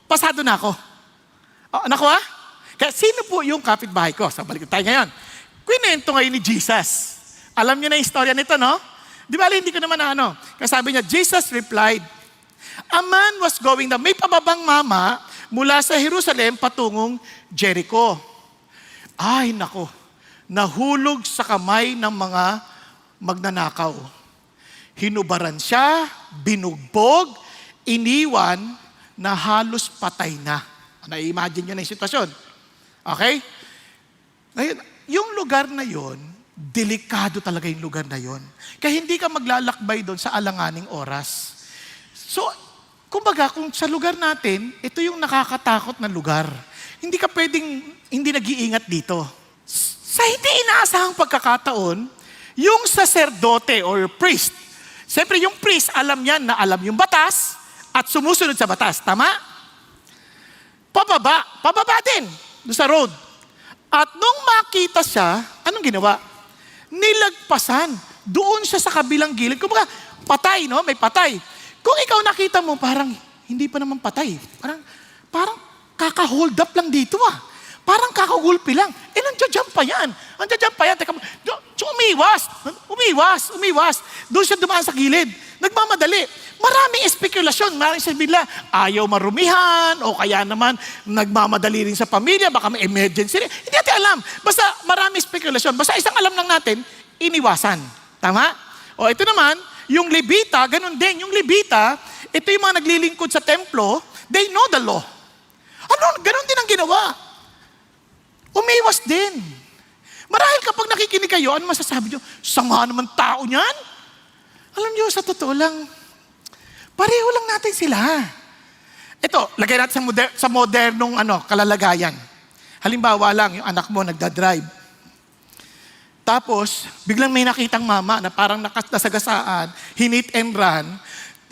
pasado na ako. Nakuha? Kaya sino po yung kapitbahay ko? So, balik tayo ngayon. Kwento ngayon ni Jesus. Alam niyo na yung istorya nito, no? Di ba, hindi ko naman Kasi sabi niya, Jesus replied, a man was going down. May pababang mama mula sa Jerusalem patungong Jericho. Ay, nako. Nahulog sa kamay ng mga magnanakaw. Hinubaran siya, binugbog, iniwan na halos patay na. Na-imagine nyo na yung sitwasyon. Okay? Ngayon, yung lugar na yon, delikado talaga yung lugar na yon. Kaya hindi ka maglalakbay doon sa alanganing oras. So, kumbaga, kung sa lugar natin, ito yung nakakatakot na lugar. Hindi ka pwedeng hindi nag-iingat dito. Sa hindi inaasahang pagkakataon, yung saserdote or priest, siyempre yung priest, alam yan na alam yung batas at sumusunod sa batas. Tama? Pababa din doon sa road. At nung makita siya, anong ginawa? Nilagpasan. Doon siya sa kabilang gilid. Kumbaga, patay, no? May patay. Kung ikaw nakita mo, parang hindi pa naman patay. Parang kaka-hold up lang dito Parang kakagulpi lang. Nandiyan pa yan. Teka, umiwas. Doon siya dumaan sa gilid. Nagmamadali. Maraming espekulasyon. Maraming sabihin nila, ayaw marumihan, o kaya naman nagmamadali rin sa pamilya, baka may emergency rin. Hindi natin alam. Basta maraming espekulasyon. Basta isang alam lang natin, iniwasan. Tama? O ito naman, yung Levita, ganun din. Yung Levita, ito yung mga naglilingkod sa templo, they know the law. Ganun din ang ginawa. Umiwas din. Marahil kapag nakikinig kayo, ano masasabi nyo? Sama naman tao niyan. Alam nyo, sa totoo lang, pareho lang natin sila. Ito, lagay natin sa modernong kalalagayan. Halimbawa lang, yung anak mo nagdadrive. Tapos, biglang may nakitang mama na parang nasagasaan, hinit and run,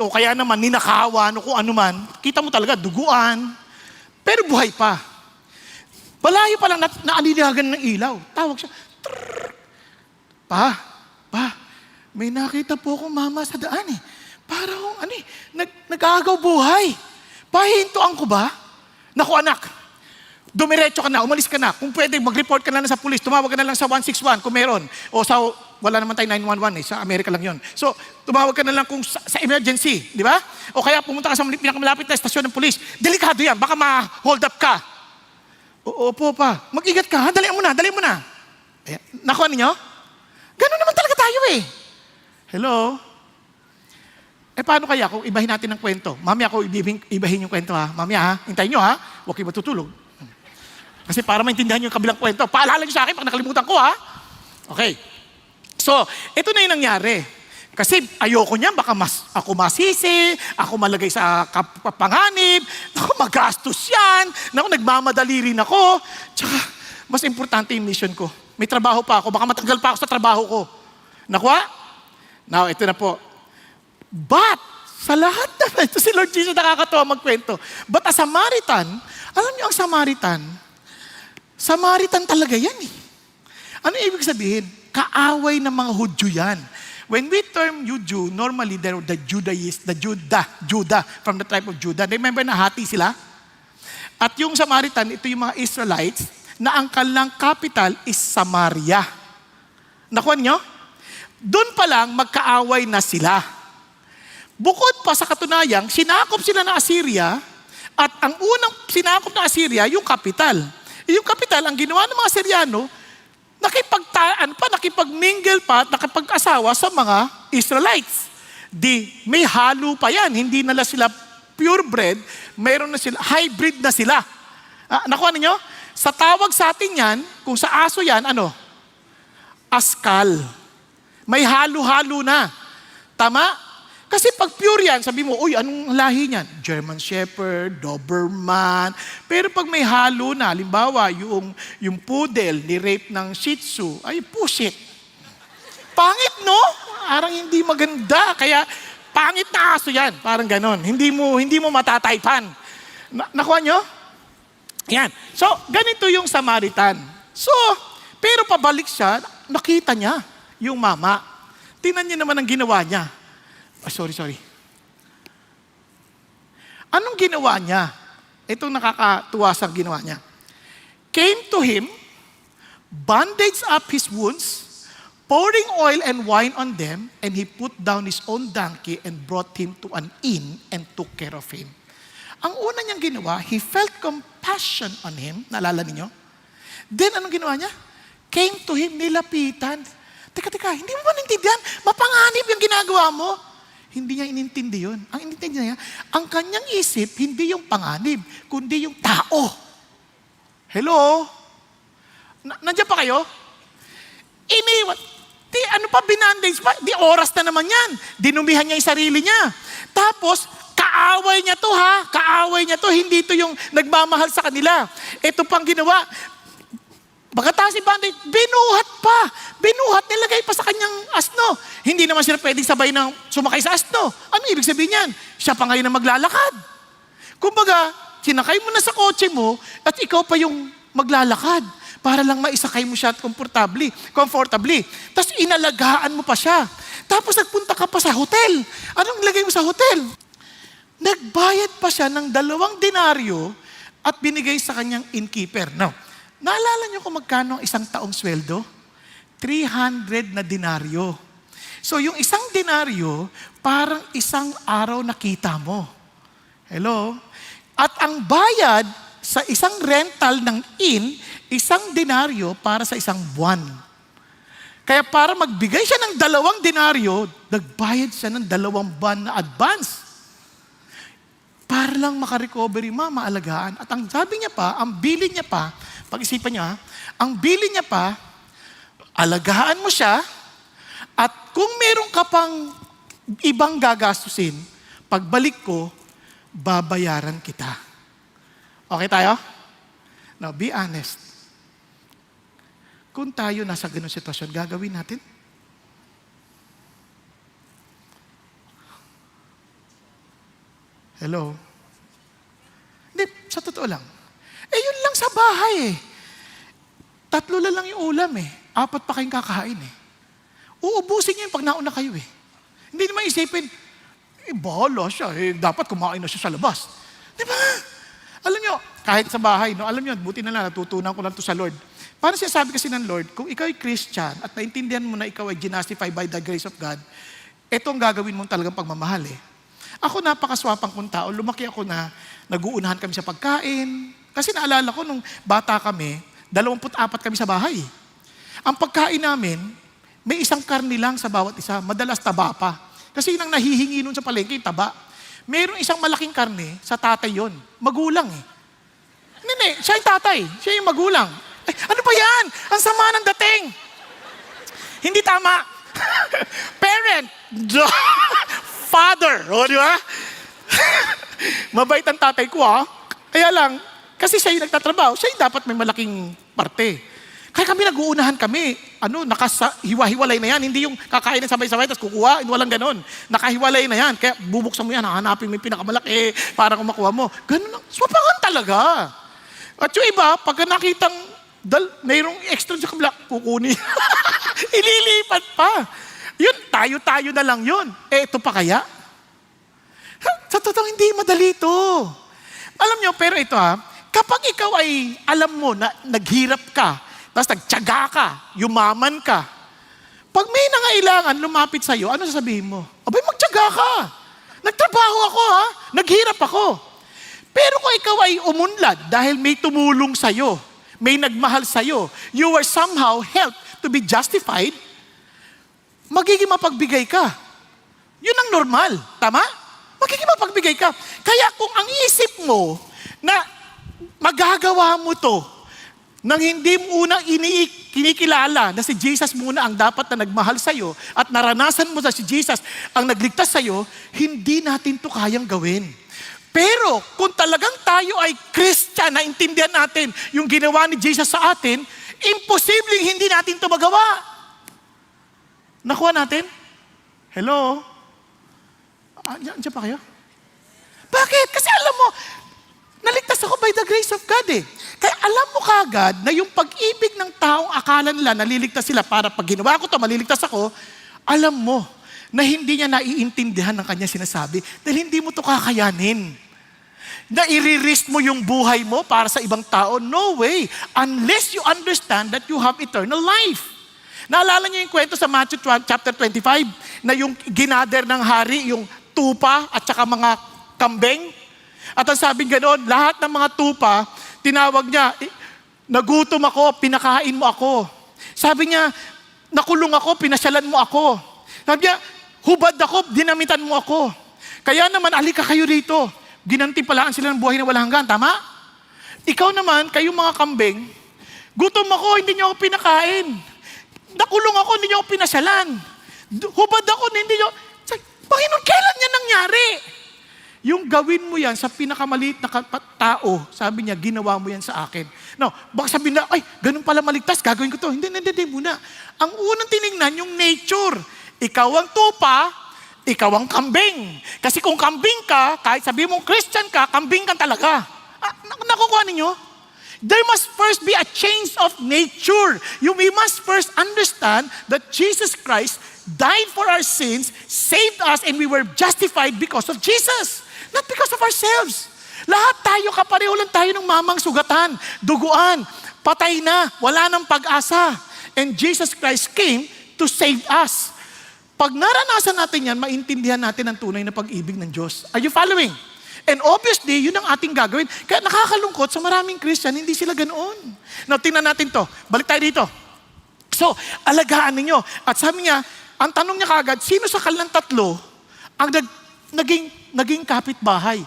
o kaya naman ninakawan o kung ano man, kita mo talaga, duguan, pero buhay pa. Malayo pa lang naaninihagan ng ilaw. Tawag siya, trrr. Pa, may nakita po akong mama sa daan eh. Parang, nag-aagaw buhay. Pahintuan ko ba? Naku anak, dumiretso ka na, umalis ka na. Kung pwede, mag-report ka na lang sa police, tumawag ka na lang sa 161 kung meron. O sa, wala naman tayo 911 eh, sa Amerika lang yon. So, tumawag ka na lang kung sa emergency, di ba? O kaya pumunta ka sa pinakamalapit na estasyon ng police. Delikado yan, baka ma-hold up ka. Opo pa, mag-ingat ka, ha? Dalihan mo na. Ayan. Nakuha ninyo? Ganun naman talaga tayo eh. Hello? Paano kaya kung ibahin natin ng kwento? Mamaya ako ibahin yung kwento ha. Mamaya ha, hintayin nyo ha. Huwag kayo matutulog. Kasi para maintindihan nyo yung kabilang kwento, paalala nyo sa akin pag nakalimutan ko ha. Okay. So, ito na yung nangyari. Kasi ayoko niyan, baka ako masisi, ako malagay sa panganib, ako magastos yan, nagmamadali rin ako. Tsaka, mas importante yung mission ko. May trabaho pa ako, baka matanggal pa ako sa trabaho ko. Nakuha? Now, ito na po. But, sa lahat na ito, si Lord Jesus nakakatawa magkwento. But a Samaritan, alam niyo ang Samaritan talaga yan eh. Ano ibig sabihin? Kaaway ng mga Hudyo yan. When we term Jew, normally they're the Judah, from the tribe of Judah. Remember na hati sila? At yung Samaritan, ito yung mga Israelites, na ang kanilang capital is Samaria. Nakuha niyo? Doon pa lang magkaaway na sila. Bukod pa sa katunayang, sinakop sila ng Assyria at ang unang sinakop ng Assyria, yung kapital. Yung kapital, ang ginawa ng mga Asyriano, nakipag-mingle pa at nakipag-asawa sa mga Israelites. May halo pa yan. Hindi nila sila purebred, mayroon na sila, hybrid na sila. Nakuha ninyo? Sa tawag sa atin yan, kung sa aso yan, askal. May halo-halo na. Tama? Kasi pag pure yan, sabi mo, uy, anong lahi niyan? German Shepherd, Doberman. Pero pag may halo na, halimbawa, yung poodle, ni-rape ng Shih Tzu, ay pusit. Pangit, no? Parang hindi maganda. Kaya, pangit na aso yan. Parang ganon. Hindi mo matataypan. Nakuha nyo? Yan. So, ganito yung Samaritan. So, pero pabalik siya, nakita niya yung mama. Tingnan niyo naman ang ginawa niya. Sorry. Anong ginawa niya? Itong nakakatuwa sa ginawa niya. Came to him, bandaged up his wounds, pouring oil and wine on them, and he put down his own donkey and brought him to an inn and took care of him. Ang una niyang ginawa, he felt compassion on him. Naalala ninyo? Then, anong ginawa niya? Came to him, nilapitan. Teka, hindi mo ba naintindihan? Mapanganib yung ginagawa mo. Hindi niya inintindi yun. Ang inintindi niya, ang kanyang isip, hindi yung panganib, kundi yung tao. Hello? Nandiyan pa kayo? Iniwan. Ano pa, binandage pa? Di oras na naman yan. Dinumihan niya yung sarili niya. Tapos, kaaway niya to ha. Kaaway niya to. Hindi to yung nagmamahal sa kanila. Ito pang ginawa. Pagkatapos si bandage, binuhat pa. Binuhat, nilagay pa sa kanyang asno. Hindi naman sila pwedeng sabay ng sumakay sa asno. Ano ibig sabihin yan? Siya pa ngayon na maglalakad. Kumbaga, sinakay mo na sa kotse mo at ikaw pa yung maglalakad para lang maisakay mo siya comfortably. Tapos inalagaan mo pa siya. Tapos nagpunta ka pa sa hotel. Anong lagay mo sa hotel? Nagbayad pa siya ng 2 denaryo at binigay sa kanyang innkeeper. Now, naalala niyo kung magkano ang isang taong sweldo? 300 na denaryo. So yung isang denaryo, parang isang araw na kita mo. Hello? At ang bayad sa isang rental ng inn, 1 denaryo para sa isang buwan. Kaya para magbigay siya ng 2 denaryo, nagbayad siya ng 2 buwan na advance. Para lang makarecovery, maalagaan. At ang sabi niya pa, ang bilin niya pa, pag-isipan niya, ang bilin niya pa, alagaan mo siya, at kung meron ka pang ibang gagastusin, pagbalik ko, babayaran kita. Okay tayo? Now, be honest. Kung tayo nasa ganung sitwasyon, gagawin natin? Hello? Hindi, sa totoo lang. Yun lang sa bahay eh. 3 lang yung ulam eh. 4 pa kayong kakain eh. Uubusin niyo yung pag nauna kayo eh. Hindi naman isipin, bahala siya eh. Dapat kumain na siya sa labas. Di ba? Alam niyo, kahit sa bahay, no, alam niyo, buti na lang, natutunan ko lang to sa Lord. Paano siya sabi kasi ng Lord, kung ikaw ay Christian at naintindihan mo na ikaw ay ginastify by the grace of God, ito ang gagawin mong talagang pagmamahal eh. Ako napakaswapang kong tao, lumaki ako na nag-uunahan kami sa pagkain. Kasi naalala ko nung bata kami, 24 kami sa bahay. Ang pagkain namin, may isang karni lang sa bawat isa, madalas taba pa. Kasi yun ang nahihingi nun sa palengke, yung taba. Mayroong isang malaking karne, sa tatay yon, magulang eh. Hindi, siya yung tatay, siya yung magulang. Ay, ano ba yan? Ang sama ng dating. Hindi tama. Parent, father, o di ba? Mabait ang tatay ko Kaya lang, kasi siya yung nagtatrabaho, siya yung dapat may malaking parte. Kaya kami nag-uunahan kami, nakahiwa-hiwalay na yan, hindi yung kakain ng sabay-sabay, tapos kukuha, walang ganon. Nakahiwalay na yan, kaya bubuksan mo yan, hanapin mo yung pinakamalaki, para kung makuha mo. Ganon lang, swapangan talaga. At yung iba, pagka nakitang, mayroong extra sa kabila, kukunin. Ililipat pa. Yun, tayo-tayo na lang yun. Ito pa kaya? Sa totoo, hindi madali ito. Alam nyo, pero ito kapag ikaw ay alam mo na naghirap ka, tapos nagtyaga ka, yumaman ka, pag may nangailangan, lumapit sa'yo, ano sasabihin mo? Abay, magtyaga ka. Nagtrabaho ako naghirap ako. Pero kung ikaw ay umunlad dahil may tumulong sa'yo, may nagmahal sa'yo, you were somehow helped to be justified, magiging mapagbigay ka. Yun ang normal. Tama? Magiging mapagbigay ka. Kaya kung ang isip mo na magagawa mo to nang hindi mo unang kinikilala na si Jesus muna ang dapat na nagmahal sa'yo at naranasan mo na si Jesus ang nagligtas sa'yo, hindi natin to kayang gawin. Pero kung talagang tayo ay Christian, na intindihan natin yung ginawa ni Jesus sa atin, imposibleng hindi natin to magawa. Nakuha natin? Hello? Andiyan pa kayo? Bakit? Kasi alam mo, naligtas ako by the grace of God eh. Kaya alam mo kagad na yung pag-ibig ng taong akala nila naliligtas sila para pag ginawa ko to, maliligtas ako, alam mo na hindi niya naiintindihan ng kanya sinasabi dahil hindi mo to kakayanin. Na i-risk mo yung buhay mo para sa ibang tao? No way. Unless you understand that you have eternal life. Naalala niyo yung kwento sa Matthew chapter 25 na yung ginader ng hari, yung tupa at saka mga kambing? At ang sabi gano'n, lahat ng mga tupa, tinawag niya, nagutom ako, pinakain mo ako. Sabi niya, nakulong ako, pinasyalan mo ako. Sabi niya, hubad ako, dinamitan mo ako. Kaya naman, alika kayo rito. Ginantimpalaan sila ng buhay na walang hanggan, tama? Ikaw naman, kayong mga kambing, gutom ako, hindi niyo ako pinakain. Nakulong ako, hindi niyo ako pinasyalan. Hubad ako, hindi niyo... Panginoon, kailan yan nangyari? Yung gawin mo yan sa pinakamaliit na tao, sabi niya, ginawa mo yan sa akin. No, baka sabihin na, ay, ganun pala maligtas, gagawin ko to. Hindi muna. Ang unang tinignan, yung nature. Ikaw ang tupa, ikaw ang kambing. Kasi kung kambing ka, kahit sabi mong Christian ka, kambing ka talaga. Nakukuha ninyo? There must first be a change of nature. We must first understand that Jesus Christ died for our sins, saved us, and we were justified because of Jesus. Not because of ourselves. Lahat tayo, kapareho lang tayo ng mamang sugatan, duguan, patay na, wala nang pag-asa. And Jesus Christ came to save us. Pag naranasan natin yan, maintindihan natin ang tunay na pag-ibig ng Diyos. Are you following? And obviously, yun ang ating gagawin. Kaya nakakalungkot sa maraming Christian, hindi sila ganoon. Now, tingnan natin to. Balik tayo dito. So, alagaan ninyo. At sabi niya, ang tanong niya kagad, sino sa kanilang tatlo ang naging kapitbahay?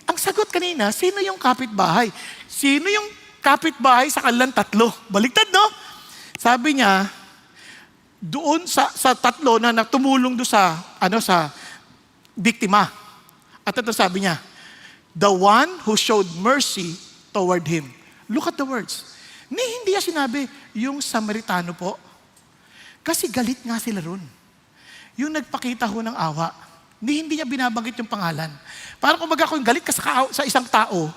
Ang sagot kanina, sino yung kapitbahay? Sino yung kapitbahay sa kanilang tatlo? Baliktad, no? Sabi niya, doon sa tatlo na tumulong doon sa biktima. At ito sabi niya, the one who showed mercy toward him. Look at the words. Hindi niya sinabi, yung Samaritano po. Kasi galit nga sila ron. Yung nagpakita ho ng awa. Hindi niya binabanggit yung pangalan. Parang kumbaga kung galit ka sa isang tao,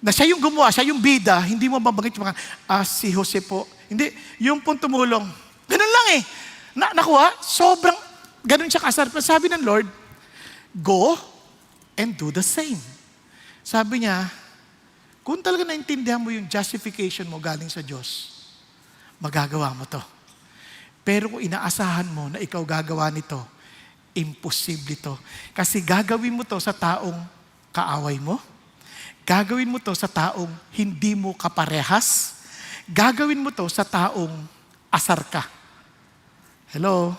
na siya yung gumawa, siya yung bida, hindi mo mabanggit yung pangalan. Si Jose po. Hindi, yung pong tumulong. Ganun lang eh. Nakuha, sobrang, ganun siya kasar. Sabi ng Lord, go and do the same. Sabi niya, kung talaga naintindihan mo yung justification mo galing sa Diyos, magagawa mo to. Pero kung inaasahan mo na ikaw gagawa nito, imposible to. Kasi gagawin mo to sa taong kaaway mo, gagawin mo to sa taong hindi mo kaparehas, gagawin mo to sa taong asar ka. Hello?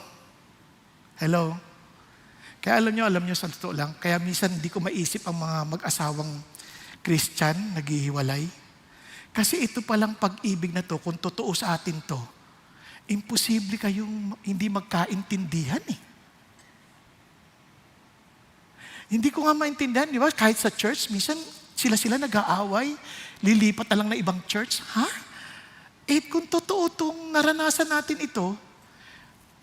Hello? Kaya alam nyo, sa totoo lang, kaya minsan hindi ko maisip ang mga mag-asawang Christian, naghihiwalay. Kasi ito palang pag-ibig na to, kung totoo sa atin to, imposible kayong hindi magkaintindihan eh. Hindi ko nga maintindihan, di ba? Kahit sa church, minsan sila nag-aaway, lilipat na lang na ibang church. Ha? Kung totoo itong naranasan natin ito,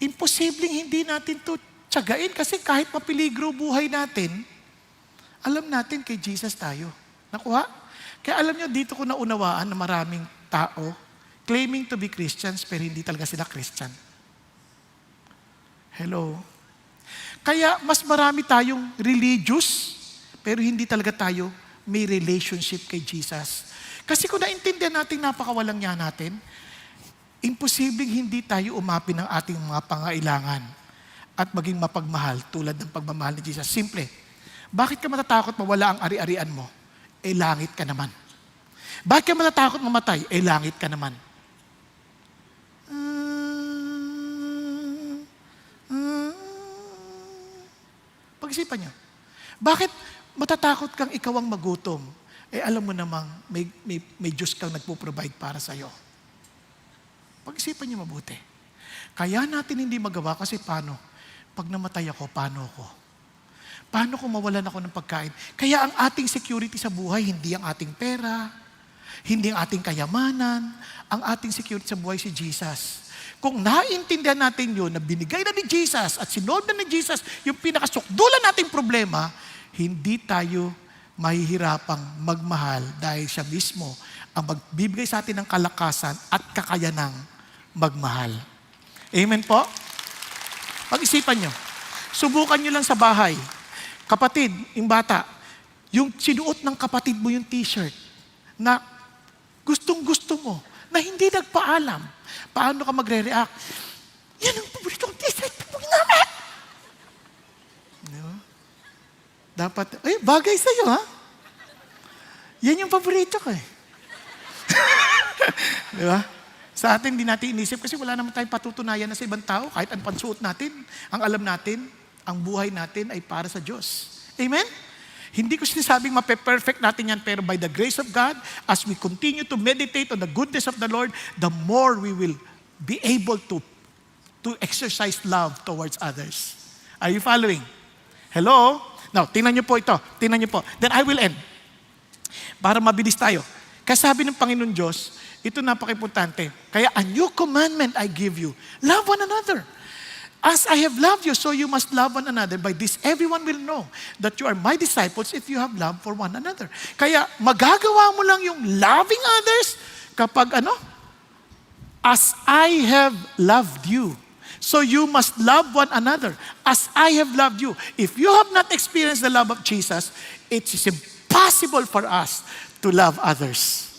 imposibleng hindi natin to tiyagain kasi kahit mapiligro buhay natin, alam natin kay Jesus tayo. Nakuha? Kaya alam nyo, dito ko naunawaan na maraming tao claiming to be Christians pero hindi talaga sila Christian. Hello? Kaya mas marami tayong religious pero hindi talaga tayo may relationship kay Jesus. Kasi kung naintindihan natin napakawalang niya natin, imposibleng hindi tayo umapi ng ating mga pangailangan at maging mapagmahal tulad ng pagmamahal ni Jesus. Simple. Bakit ka matatakot mawala ang ari-arian mo? Langit ka naman. Bakit ka matatakot mamatay? Langit ka naman. Pag-isipan niyo. Bakit matatakot kang ikaw ang magutom? Alam mo namang may Diyos kang nagpo-provide para sa'yo. Pag-isipan niyo mabuti. Kaya natin hindi magawa kasi paano? Pag namatay ako, paano ako? Paano kung mawalan ako ng pagkain? Kaya ang ating security sa buhay, hindi ang ating pera, hindi ang ating kayamanan, ang ating security sa buhay si Jesus. Kung naintindihan natin yun, na binigay na ni Jesus at sinolve na ni Jesus yung pinakasukdulan nating problema, hindi tayo mahihirapang magmahal dahil siya mismo ang magbibigay sa atin ng kalakasan at kakayanang magmahal. Amen po? Pag-isipan nyo. Subukan nyo lang sa bahay. Kapatid, yung bata, yung sinuot ng kapatid mo yung t-shirt na gustong-gusto mo, na hindi nagpaalam. Paano ka magre-react? Yan ang paborito kong t-shirt mo naman. Diba? Dapat, bagay sa'yo ha? Yan yung paborito ko eh. Diba? Sa atin, hindi natin inisip kasi wala naman tayong patutunayan na sa ibang tao. Kahit ang pansuot natin, ang alam natin, ang buhay natin ay para sa Diyos. Amen? Hindi ko sinasabing mape-perfect natin yan, pero by the grace of God, as we continue to meditate on the goodness of the Lord, the more we will be able to exercise love towards others. Are you following? Hello? Now, tingnan niyo po ito. Tingnan niyo po. Then I will end. Para mabilis tayo. Kasi sabi ng Panginoon Diyos, ito napaka-importante. Kaya a new commandment I give you. Love one another. As I have loved you, so you must love one another. By this, everyone will know that you are my disciples if you have love for one another. Kaya magagawa mo lang yung loving others kapag as I have loved you. So you must love one another as I have loved you. If you have not experienced the love of Jesus, it is impossible for us to love others.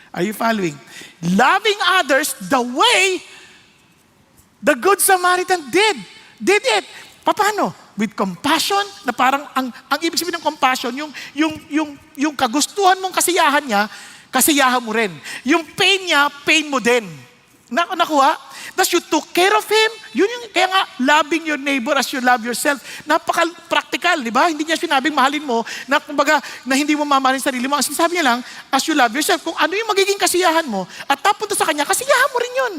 Are you following? Loving others the way the Good Samaritan did it. Paano? With compassion, na parang ang ibig sabihin ng compassion, yung kagustuhan mong kasiyahan niya, kasiyahan mo rin. Yung pain niya, pain mo din. Nakuha? Thus you took care of him. Kaya nga, loving your neighbor as you love yourself. Napaka-practical, di ba? Hindi niya sinabing mahalin mo, na kumbaga, na hindi mo mamahalin sarili mo. Ang sinasabi niya lang, as you love yourself, kung ano yung magiging kasiyahan mo, at tapunta sa kanya, kasiyahan mo rin yun.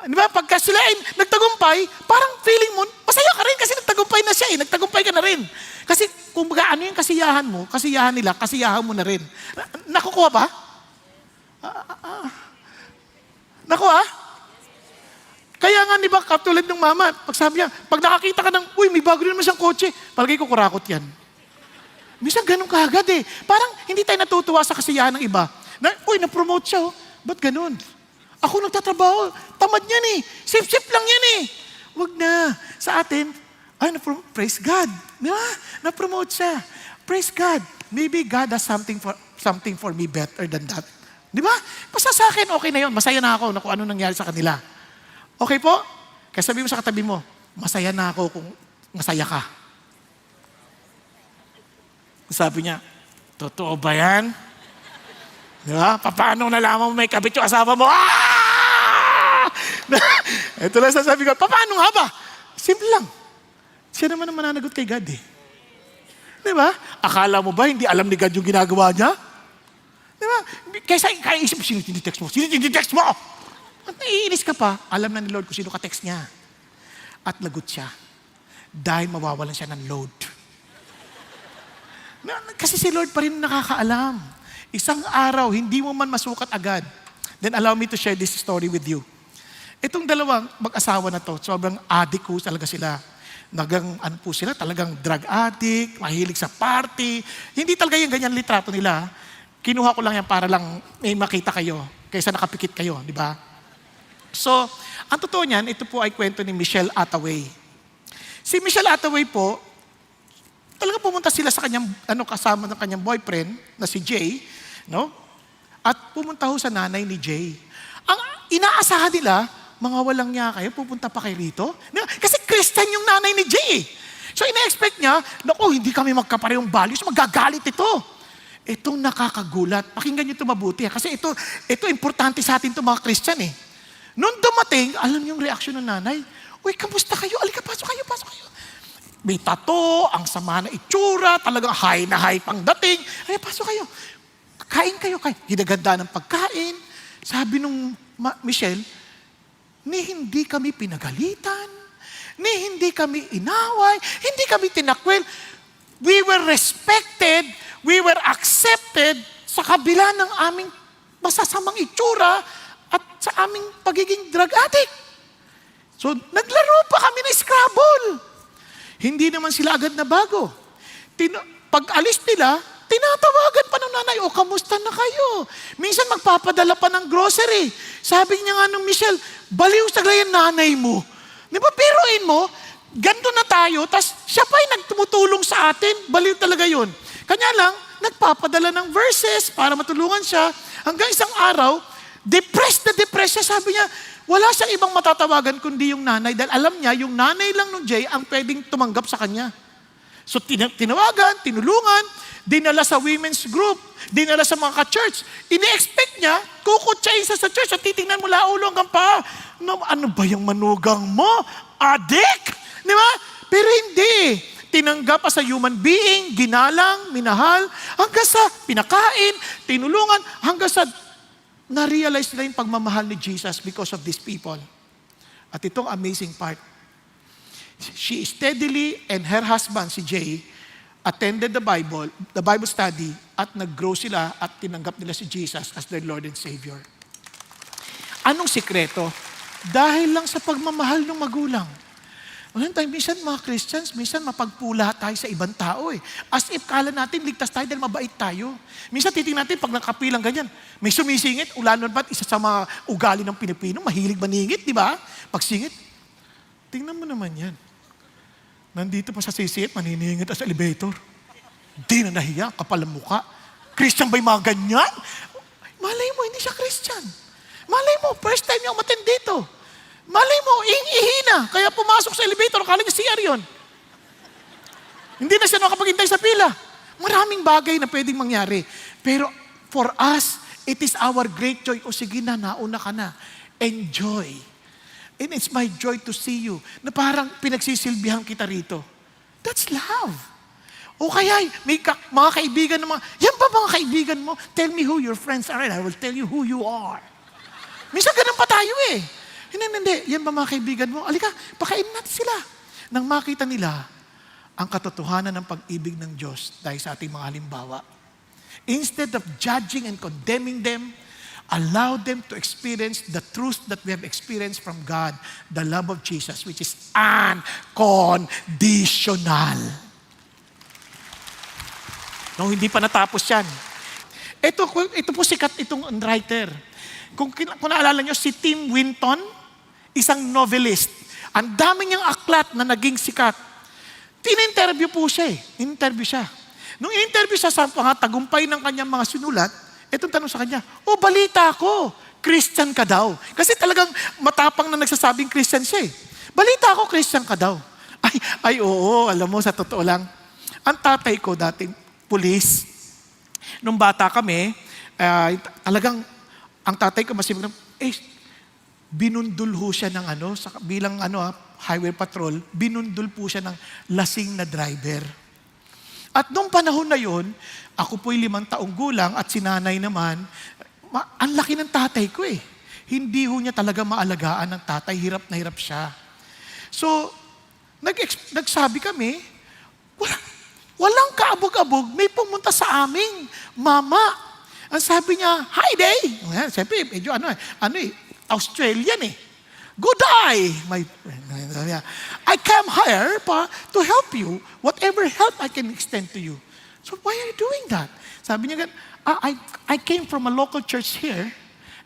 Di ba? Pagka sila ay nagtagumpay, parang feeling mo, masaya ka rin kasi nagtagumpay na siya eh. Nagtagumpay ka na rin. Kasi kung baga ano yung kasiyahan mo, kasiyahan nila, kasiyahan mo na rin. Nakukuha ba? Nakuha? Kaya nga, di ba, katulad ng mama, pag sabi niya, pag nakakita ka ng, uy, may bago rin naman siyang kotse, palagay ko kurakot yan. Minsan ganun kaagad eh. Parang hindi tayo natutuwa sa kasiyahan ng iba. Uy, na-promote siya oh. Ba't ganun? Ako nagtatrabaho. Tamad niyan eh. Sip-sip lang yan eh. Wag na. Sa atin, praise God. Di ba? Na-promote siya. Praise God. Maybe God has something for me better than that. Di ba? Basta sa akin, okay na yun. Masaya na ako na kung ano nangyari sa kanila. Okay po? Kaya sabi mo sa katabi mo, masaya na ako kung masaya ka. Sabi niya, totoo ba yan? Di ba? Paano nalaman mo may kabit yung asawa mo? Ito lang sasabi ko, paano nga ba? Simple lang. Siya naman ang mananagot kay God eh. Di ba? Akala mo ba hindi alam ni God yung ginagawa niya? Di ba? Kaya isip, sino tinitext mo? Sino tinitext mo? At naiinis ka pa, alam na ni Lord kung sino ka-text niya. At lagot siya. Dahil mawawalan siya ng load. Kasi si Lord pa rin nakakaalam. Isang araw, hindi mo man masukat agad. Then allow me to share this story with you. Itong dalawang mag-asawa na to, sobrang addict ko talaga sila. Talagang drug addict, mahilig sa party. Hindi talaga yung ganyan litrato nila. Kinuha ko lang yan para lang may makita kayo kaysa nakapikit kayo, di ba? So, ang totoo niyan, ito po ay kwento ni Michelle Attaway. Si Michelle Attaway po, talaga pumunta sila sa kanyang, kasama ng kanyang boyfriend, na si Jay, no? At pumunta ho sa nanay ni Jay. Ang inaasahan nila, mga walang niya kayo, pupunta pa kayo rito? Kasi Christian yung nanay ni Jay. So ina-expect niya, hindi kami magkaparehong values, magagalit ito. Itong nakakagulat. Pakinggan niyo ito mabuti. Kasi ito importante sa atin ito mga Christian eh. Noong dumating, alam niyo yung reaksyon ng nanay. Uy, kamusta kayo? Alika, pasok kayo, pasok kayo. May tato, ang sama na itsura, talagang high na high pang dating. Ay, pasok kayo. Kain kayo, kain. Ginaganda ng pagkain. Sabi nung Michelle, ni hindi kami pinagalitan, ni hindi kami inaway, hindi kami tinakwil. We were respected, we were accepted sa kabila ng aming masasamang itsura at sa aming pagiging drug addict. So, naglaro pa kami ng Scrabble. Hindi naman sila agad na bago. Pag alis nila, tinatawagan pa ng nanay, kamusta na kayo? Minsan magpapadala pa ng grocery. Sabi niya nga nung Michelle, baliw sa ganyan nanay mo. Di ba, piruin mo, ganito na tayo, tas siya pa yung nagtumutulong sa atin, baliw talaga yun. Kanya lang, nagpapadala ng verses para matulungan siya. Hanggang isang araw, depressed siya. Sabi niya, wala siyang ibang matatawagan kundi yung nanay dahil alam niya, yung nanay lang nung Jay ang pwedeng tumanggap sa kanya. So tinawagan, tinulungan, dinala sa women's group, dinala sa mga ka-church. Ini-expect niya, kukutsain sa church at titingnan mo laulo hanggang pa. Ano ba yung manugang mo? Addict? Di ba? Pero hindi. Tinanggap as a human being, ginalang, minahal, hanggang sa pinakain, tinulungan, hanggang sa na-realize nila yung pagmamahal ni Jesus because of these people. At itong amazing part, she steadily and her husband, si Jay, attended the Bible study, at nag-grow sila at tinanggap nila si Jesus as their Lord and Savior. Anong sikreto? Dahil lang sa pagmamahal ng magulang. Minsan mga Christians, minsan mapagpula tayo sa ibang tao eh. As if kala natin ligtas tayo dahil mabait tayo. Minsan titingnan natin pag nakapilang ganyan, may sumisingit, ulanon ba't isa sa mga ugali ng Pilipino, mahilig maningit, di ba? Pag singit, tingnan mo naman yan. Nandito pa sa sisingit, maniningit sa elevator. Di na nahiya, kapal ang muka. Christian ba yung mga ganyan? Malay mo, hindi siya Christian. Malay mo, first time niya umattend dito. Malay mo, ihina. Kaya pumasok sa elevator, akala niya CR yun. Hindi na siya nakapaghintay sa pila. Maraming bagay na pwedeng mangyari. Pero for us, it is our great joy. Sige na, nauna ka na. Enjoy. And it's my joy to see you. Na parang pinagsisilbihan kita rito. That's love. O kaya, may mga kaibigan na yan ba mga kaibigan mo? Tell me who your friends are and I will tell you who you are. Minsan ganun pa tayo eh. Hindi. Yan ba mga kaibigan mo? Alika, pakainin natin sila. Nang makita nila ang katotohanan ng pag-ibig ng Diyos dahil sa ating mga halimbawa. Instead of judging and condemning them, allow them to experience the truth that we have experienced from God, the love of Jesus, which is unconditional. No, hindi pa natapos yan. Ito po sikat itong writer. Kung naalala nyo, si Tim Winton, isang novelist. Ang dami niyang aklat na naging sikat. Tin-interview po siya eh. In-interview siya. Nung in-interview siya sa mga tagumpay ng kanyang mga sinulat, itong tanong sa kanya, balita ko, Christian ka daw. Kasi talagang matapang na nagsasabing Christian siya eh. Balita ko, Christian ka daw. Ay, oo, alam mo, sa totoo lang. Ang tatay ko dating pulis. Nung bata kami, talagang, ang tatay ko masipag binundul ho siya ng bilang highway patrol, binundul po siya ng lasing na driver. At nung panahon na yon, ako po'y 5 taong gulang at si nanay naman, ang laki ng tatay ko eh. Hindi ho niya talaga maalagaan ng tatay, hirap na hirap siya. So, nagsabi kami, walang kaabog-abog, may pumunta sa aming mama. Ang sabi niya, hi day! Siyempre, medyo Australian eh. Good day, my friend. I came here to help you, whatever help I can extend to you. So why are you doing that? Sabi niya, I came from a local church here,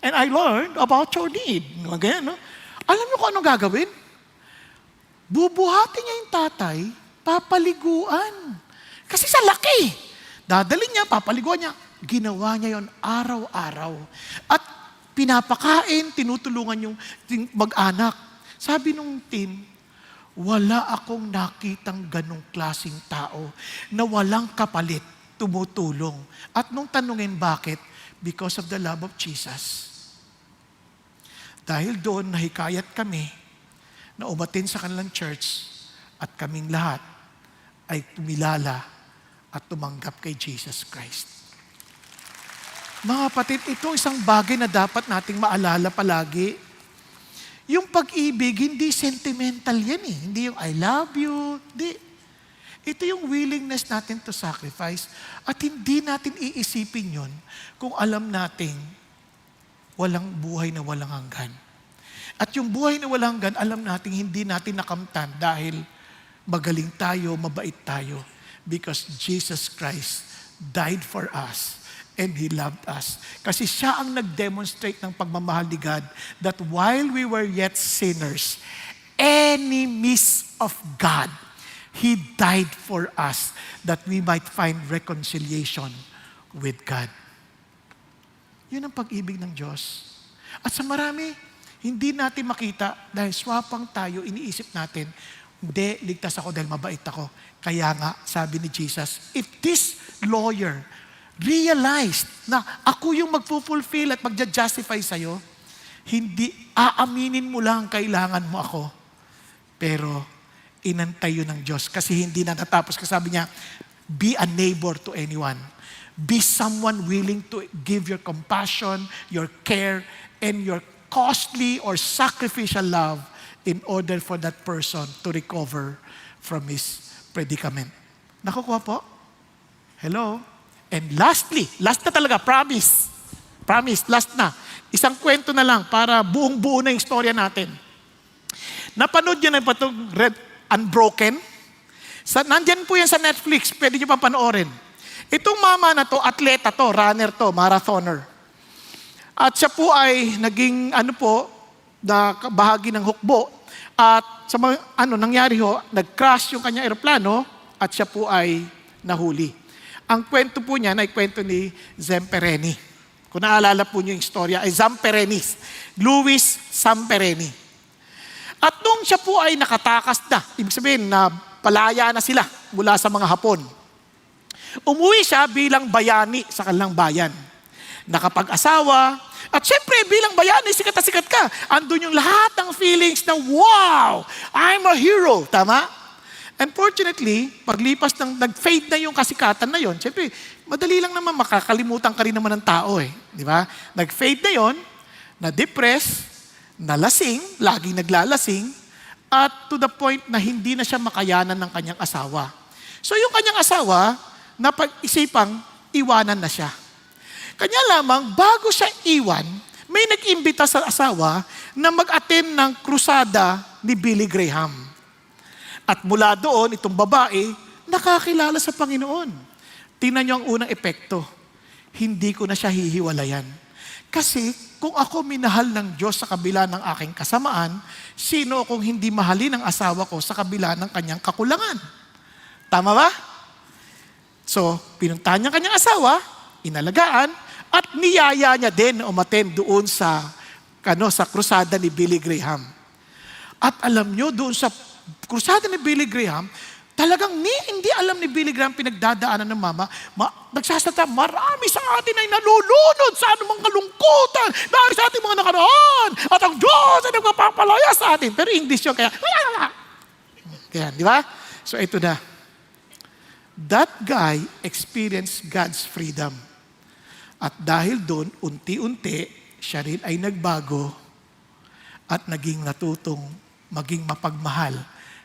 and I learned about your need. Ganyan, no? Alam niyo kung anong gagawin? Bubuhatin niya yung tatay, papaliguan. Kasi sa laki. Dadalhin niya, papaliguan niya. Ginawa niya yon araw-araw. At pinapakain, tinutulungan yung mag-anak. Sabi nung Tim, wala akong nakitang ganong klaseng tao na walang kapalit, tumutulong. At nung tanungin bakit, because of the love of Jesus. Dahil doon, nahikayat kami na umatin sa kanilang church at kaming lahat ay tumilala at tumanggap kay Jesus Christ. Mga kapatid, ito isang bagay na dapat nating maalala palagi. Yung pag-ibig, hindi sentimental yan eh. Hindi yung I love you. Hindi. Ito yung willingness natin to sacrifice at hindi natin iisipin yon kung alam nating walang buhay na walang hanggan. At yung buhay na walang hanggan, alam nating hindi natin nakamtan dahil magaling tayo, mabait tayo. Because Jesus Christ died for us. And He loved us. Kasi siya ang nag-demonstrate ng pagmamahal ni God that while we were yet sinners, enemies of God, He died for us that we might find reconciliation with God. Yun ang pag-ibig ng Diyos. At sa marami, hindi natin makita dahil swapang tayo, iniisip natin, hindi, ligtas ako dahil mabait ako. Kaya nga, sabi ni Jesus, if this lawyer realized na ako yung magpo-fulfill at magja-justify sa'yo, hindi aaminin mo lang kailangan mo ako. Pero inantay yun ng Diyos kasi hindi na natapos. Kasi sabi niya, be a neighbor to anyone. Be someone willing to give your compassion, your care, and your costly or sacrificial love in order for that person to recover from his predicament. Nakukuha po? Hello? And lastly, last na talaga, promise. Promise, last na. Isang kwento na lang para buong-buo na yung istorya natin. Napanood nyo na pa itong Red Unbroken? Nandyan po yan sa Netflix, pwede nyo pa panoorin. Itong mama na to, atleta to, runner to, marathoner. At siya po ay naging na bahagi ng hukbo. At sa nangyari ho, nag-crash yung kanyang eroplano at siya po ay nahuli. Ang kwento po niya ay kwento ni Zamperini. Kung naalala po niyo yung istorya, ay Zamperini. Louis Zamperini. At nung siya po ay nakatakas na, ibig sabihin na palaya na sila mula sa mga Hapon. Umuwi siya bilang bayani sa kanilang bayan. Nakapag-asawa, at syempre bilang bayani, sikat na sikat ka. Andun yung lahat ng feelings na, wow, I'm a hero. Tama? Unfortunately, paglipas nag-fade na yung kasikatan na yon, syempre, madali lang naman makakalimutan ka rin naman ng tao eh. Di ba? Nag-fade na yon, na-depress, nalasing, laging naglalasing, at to the point na hindi na siya makayanan ng kanyang asawa. So yung kanyang asawa, napag-isipang iwanan na siya. Kanya lamang, bago siya iwan, may nag-imbita sa asawa na mag-attend ng krusada ni Billy Graham. At mula doon, itong babae, nakakilala sa Panginoon. Tingnan niyo ang unang epekto. Hindi ko na siya hihiwalayan. Kasi kung ako minahal ng Diyos sa kabila ng aking kasamaan, sino kung hindi mahalin ang asawa ko sa kabila ng kanyang kakulangan? Tama ba? So, pinuntahan niya kanyang asawa, inalagaan, at niyaya niya din na umattend doon sa krusada ni Billy Graham. At alam niyo, doon sa krusada ni Billy Graham, talagang hindi alam ni Billy Graham pinagdadaanan ng mama, nagsasata, marami sa atin ay nalulunod sa anumang kalungkutan dahil sa ating mga nakaraan at ang Diyos ay nagpapalaya sa atin. Pero English yun, kaya di ba? So ito na. That guy experienced God's freedom. At dahil doon, unti-unti, siya rin ay nagbago at naging natutong maging mapagmahal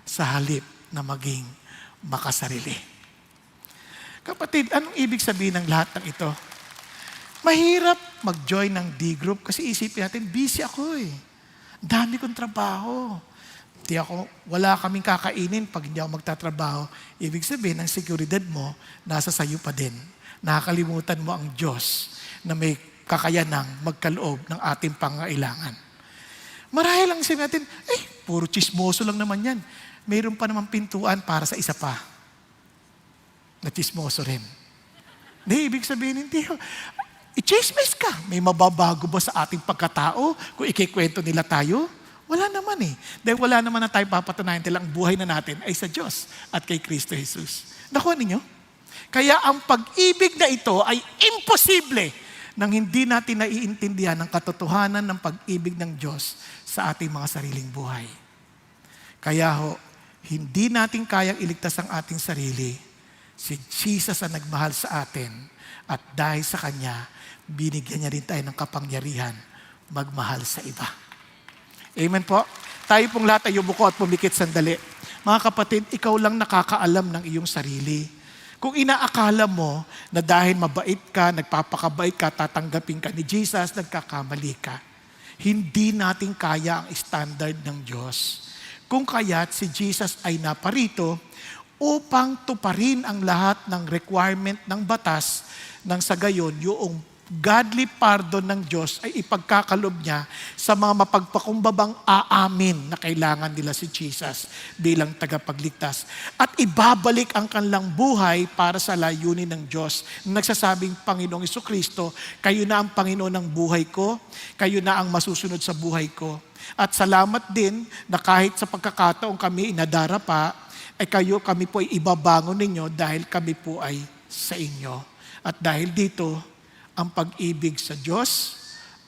sa halip na maging makasarili. Kapatid, anong ibig sabihin ng lahat ng ito? Mahirap mag-join ng D-group kasi isipin natin, busy ako eh. Dami kong trabaho. Wala kaming kakainin pag hindi ako magtatrabaho. Ibig sabihin, ang seguridad mo, nasa sayo pa din. Nakakalimutan mo ang Diyos na may kakayanang magkaloob ng ating pangailangan. Marahil lang sabihin natin, puro chismoso lang naman yan. Mayroon pa naman pintuan para sa isa pa. Na chismoso rin. Hindi, ibig sabihin, hindi. I-chismis ka. May mababago ba sa ating pagkatao kung ikikwento nila tayo? Wala naman eh. Dahil wala naman na tayo papatunayan nila ang buhay na natin ay sa Diyos at kay Kristo Jesus. Nakuha ninyo? Kaya ang pag-ibig na ito ay imposible nang hindi natin naiintindihan ang katotohanan ng pag-ibig ng Diyos sa ating mga sariling buhay. Kaya hindi natin kayang iligtas ang ating sarili. Si Jesus ang nagmahal sa atin at dahil sa Kanya, binigyan niya rin tayo ng kapangyarihan magmahal sa iba. Amen po? Tayo pong lahat ay yumuko at pumikit sandali. Mga kapatid, ikaw lang nakakaalam ng iyong sarili. Kung inaakala mo na dahil mabait ka, nagpapakabait ka, tatanggapin ka ni Jesus, nagkakamali ka. Hindi natin kaya ang standard ng Diyos. Kung kaya't si Jesus ay naparito upang tuparin ang lahat ng requirement ng batas nang sa gayon yung godly pardon ng Diyos ay ipagkakalob niya sa mga mapagpakumbabang aamin na kailangan nila si Jesus bilang tagapagligtas. At ibabalik ang kanilang buhay para sa layunin ng Diyos. Nagsasabing, Panginoong Jesucristo, kayo na ang Panginoon ng buhay ko, kayo na ang masusunod sa buhay ko. At salamat din na kahit sa pagkakataong kami inadara pa, ay kami po ay ibabangon ninyo dahil kami po ay sa inyo. At dahil dito, ang pag-ibig sa Diyos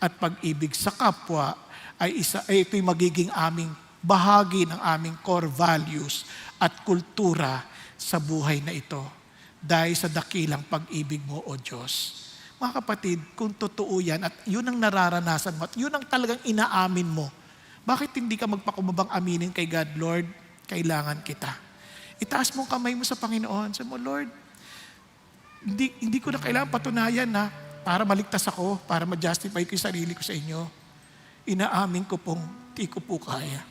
at pag-ibig sa kapwa ay ito'y magiging aming bahagi ng aming core values at kultura sa buhay na ito dahil sa dakilang pag-ibig mo, O Diyos. Mga kapatid, kung totoo yan at yun ang nararanasan mo at yun ang talagang inaamin mo, bakit hindi ka magpakumbabang aminin kay God, Lord, kailangan kita. Itaas mo kamay mo sa Panginoon. Sabi mo, Lord, hindi ko na kailangan patunayan na para maligtas ako, para ma-justify ko yung sarili ko sa inyo. Inaamin ko pong di ko po kaya.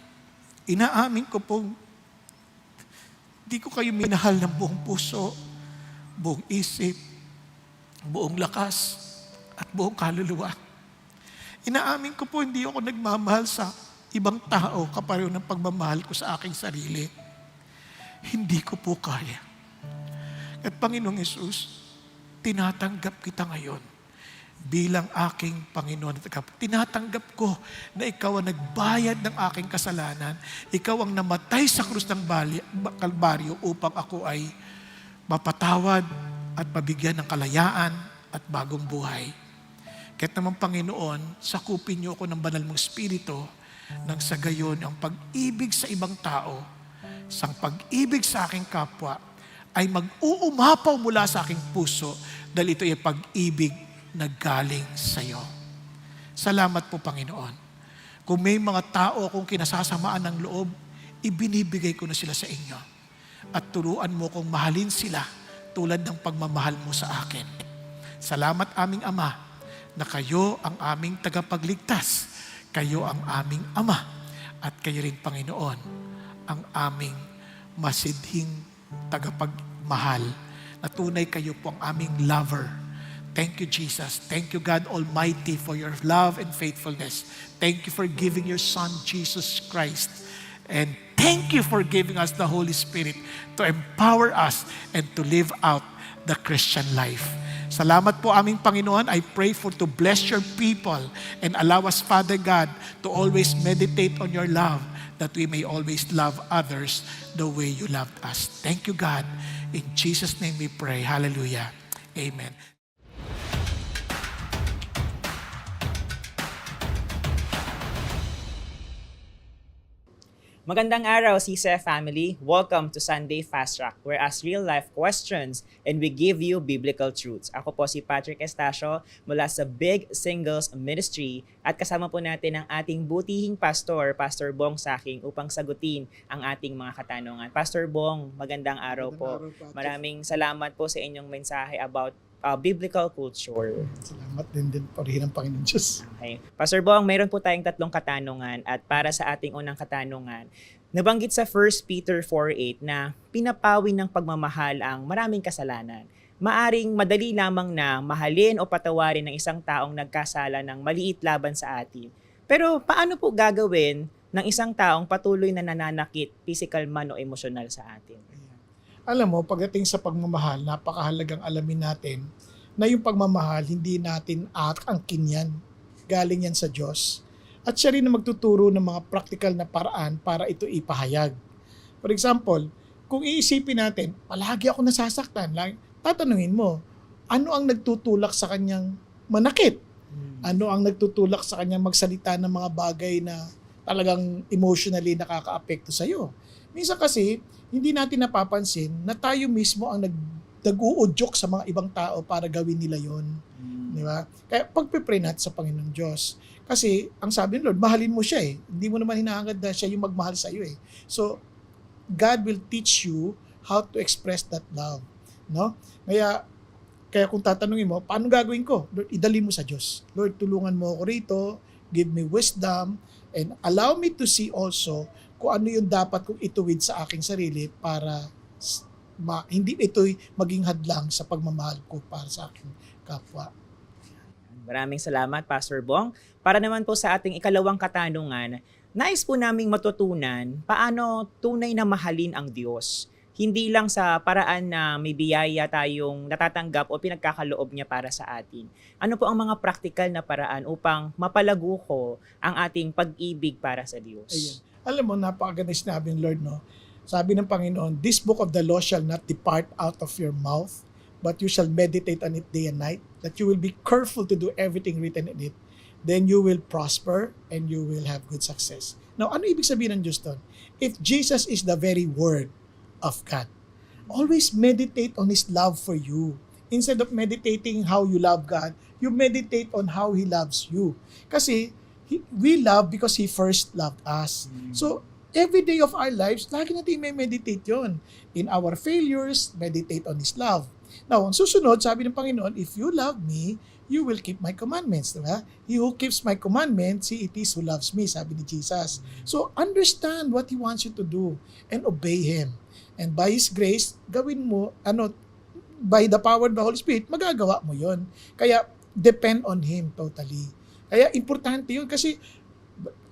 Inaamin ko pong di ko kayo minahal ng buong puso, buong isip, buong lakas, at buong kaluluwa. Inaamin ko po hindi ako nagmamahal sa ibang tao kapareho ng pagmamahal ko sa aking sarili. Hindi ko po kaya. At Panginoong Hesus, tinatanggap kita ngayon bilang aking Panginoon at Kapatid. Tinatanggap ko na ikaw ang nagbayad ng aking kasalanan. Ikaw ang namatay sa krus ng Kalbaryo upang ako ay mapatawad at mabigyan ng kalayaan at bagong buhay. Kahit naman Panginoon, sakupin niyo ako ng banal mong Espiritu nang sa gayon ang pag-ibig sa ibang tao, sang pag-ibig sa aking kapwa, ay mag-uumapaw mula sa aking puso dahil ito ay pag-ibig na galing sa iyo. Salamat po, Panginoon. Kung may mga tao akong kinasasamaan ng loob, ibinibigay ko na sila sa inyo. At turuan mo kong mahalin sila tulad ng pagmamahal mo sa akin. Salamat aming Ama na kayo ang aming tagapagligtas. Kayo ang aming Ama. At kayo rin, Panginoon, ang aming masidhing tagapagmahal. Na tunay kayo po ang aming lover. Thank you, Jesus. Thank you, God Almighty, for your love and faithfulness. Thank you for giving your Son, Jesus Christ. And thank you for giving us the Holy Spirit to empower us and to live out the Christian life. Salamat po aming Panginoon. I pray for to bless your people and allow us, Father God, to always meditate on your love, that we may always love others the way you loved us. Thank you, God. In Jesus' name we pray. Hallelujah. Amen. Magandang araw, CCF family. Welcome to Sunday Fast Track, where ask real-life questions and we give you biblical truths. Ako po si Patrick Estacio mula sa Big Singles Ministry at kasama po natin ang ating butihing pastor, Pastor Bong Saking, upang sagutin ang ating mga katanungan. Pastor Bong, magandang araw po. Maraming salamat po sa inyong mensahe about biblical culture. Salamat din po rin ang Panginoon Diyos. Okay. Pastor Bong, mayroon po tayong 3 katanungan at para sa ating unang katanungan, nabanggit sa 1 Peter 4:8 na pinapawi ng pagmamahal ang maraming kasalanan. Maaring madali lamang na mahalin o patawarin ng isang taong nagkasala ng maliit laban sa atin. Pero paano po gagawin ng isang taong patuloy na nananakit, physical man o emosyonal sa atin? Alam mo, pagdating sa pagmamahal, napakahalagang alamin natin na yung pagmamahal, hindi natin angkin yan. Galing yan sa Diyos. At siya rin na magtuturo ng mga practical na paraan para ito ipahayag. For example, kung iisipin natin, palagi ako nasasaktan, tatanungin mo, ano ang nagtutulak sa kanyang manakit? Ano ang nagtutulak sa kanyang magsalita ng mga bagay na talagang emotionally nakaka-apekto sa'yo? Minsan kasi, hindi natin napapansin na tayo mismo ang nag-uudyok sa mga ibang tao para gawin nila yon. Di ba? Kaya pagpipray natin sa Panginoong Diyos. Kasi, ang sabi ng Lord, mahalin mo siya eh. Hindi mo naman hinahangad na siya yung magmahal sa iyo eh. So, God will teach you how to express that love. No? Kaya kung tatanungin mo, paano gagawin ko? Lord, idali mo sa Diyos. Lord, tulungan mo ako rito, give me wisdom, and allow me to see also kung ano yung dapat kong ituwid sa aking sarili para hindi ito'y maging hadlang sa pagmamahal ko para sa aking kapwa. Maraming salamat, Pastor Bong. Para naman po sa ating ikalawang katanungan, nais po naming matutunan paano tunay na mahalin ang Diyos. Hindi lang sa paraan na may biyaya tayong natatanggap o pinagkakaloob niya para sa atin. Ano po ang mga practical na paraan upang mapalago ko ang ating pag-ibig para sa Diyos? Ayan. Alam mo, napakaganda sinabi ng Lord, no? Sabi ng Panginoon, this book of the law shall not depart out of your mouth, but you shall meditate on it day and night, that you will be careful to do everything written in it. Then you will prosper and you will have good success. Now, ano ibig sabihin ng Diyos doon? If Jesus is the very Word of God, always meditate on His love for you. Instead of meditating how you love God, you meditate on how He loves you. Kasi, we love because He first loved us. So, every day of our lives, lagi natin may meditate yon. In our failures, meditate on His love. Now, ang susunod, sabi ng Panginoon, if you love me, you will keep my commandments. Diba? He who keeps my commandments, he it is who loves me, sabi ni Jesus. So, understand what He wants you to do and obey Him. And by His grace, gawin mo, by the power of the Holy Spirit, magagawa mo yon. Kaya, depend on Him totally. Kaya importante yun kasi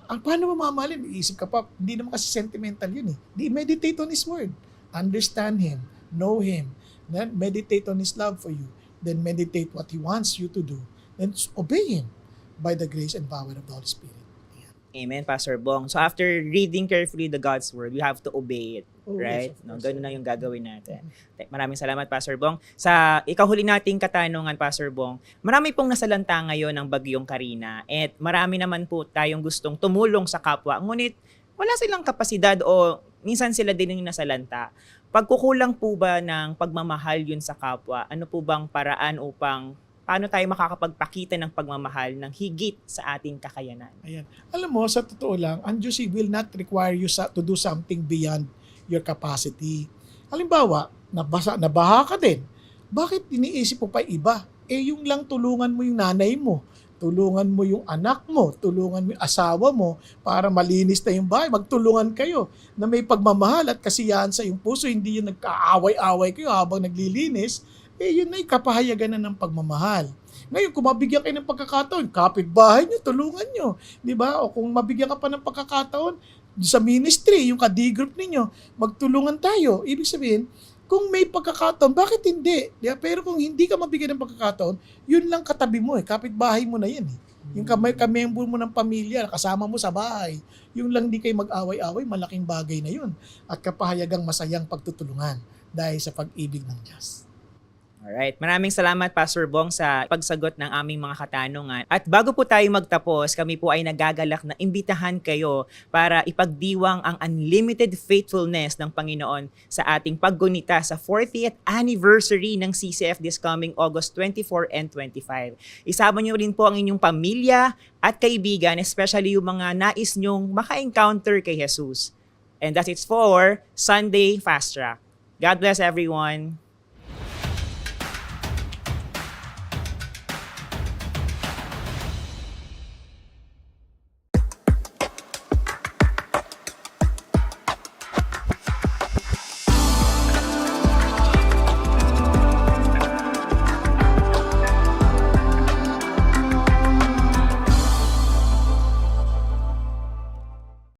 paano mo mamahalin? Iisip ka pa, hindi naman kasi sentimental yun eh. Meditate on His Word. Understand Him. Know Him. Then meditate on His love for you. Then meditate what He wants you to do. Then obey Him by the grace and power of the Holy Spirit. Amen, Pastor Bong. So after reading carefully the God's Word, we have to obey it. Right? Yes, No, ganun na yung gagawin natin. Maraming salamat, Pastor Bong. Sa ikahuli nating katanungan, Pastor Bong, marami pong nasalanta ngayon ng bagyong Karina at marami naman po tayong gustong tumulong sa kapwa. Ngunit wala silang kapasidad o minsan sila din yung nasalanta. Pagkukulang po ba ng pagmamahal yun sa kapwa? Ano po bang paraan upang paano tayo makakapagpakita ng pagmamahal ng higit sa ating kakayanan. Ayan. Alam mo, sa totoo lang, ang Diyos will not require you to do something beyond your capacity. Halimbawa, nabaha ka din. Bakit iniisip mo pa iba? Yung lang tulungan mo yung nanay mo, tulungan mo yung anak mo, tulungan mo yung asawa mo para malinis na yung bahay. Magtulungan kayo na may pagmamahal at kasiyahan sa iyong puso. Hindi yung nagkaaway-away kayo habang naglilinis. Yun na yung kapahayagan na ng pagmamahal. Ngayon, kung mabigyan kayo ng pagkakataon, kapitbahay nyo, tulungan nyo. Di ba? O kung mabigyan ka pa ng pagkakataon, sa ministry, yung ka-D-group ninyo, magtulungan tayo. Ibig sabihin, kung may pagkakataon, bakit hindi? Diba? Pero kung hindi ka mabigyan ng pagkakataon, yun lang katabi mo kapitbahay mo na yan Yung kamembro mo ng pamilya, kasama mo sa bahay, yung lang di kayo mag-away-away, malaking bagay na yun. At kapahayagang masayang pagtutulungan dahil sa pag-ibig ng Diyos. Alright, maraming salamat Pastor Bong sa pagsagot ng aming mga katanungan. At bago po tayo magtapos, kami po ay nagagalak na imbitahan kayo para ipagdiwang ang unlimited faithfulness ng Panginoon sa ating paggunita sa 40th anniversary ng CCF this coming August 24 and 25. Isama niyo rin po ang inyong pamilya at kaibigan, especially yung mga nais nyong maka-encounter kay Jesus. And that's it for Sunday Fast Track. God bless everyone.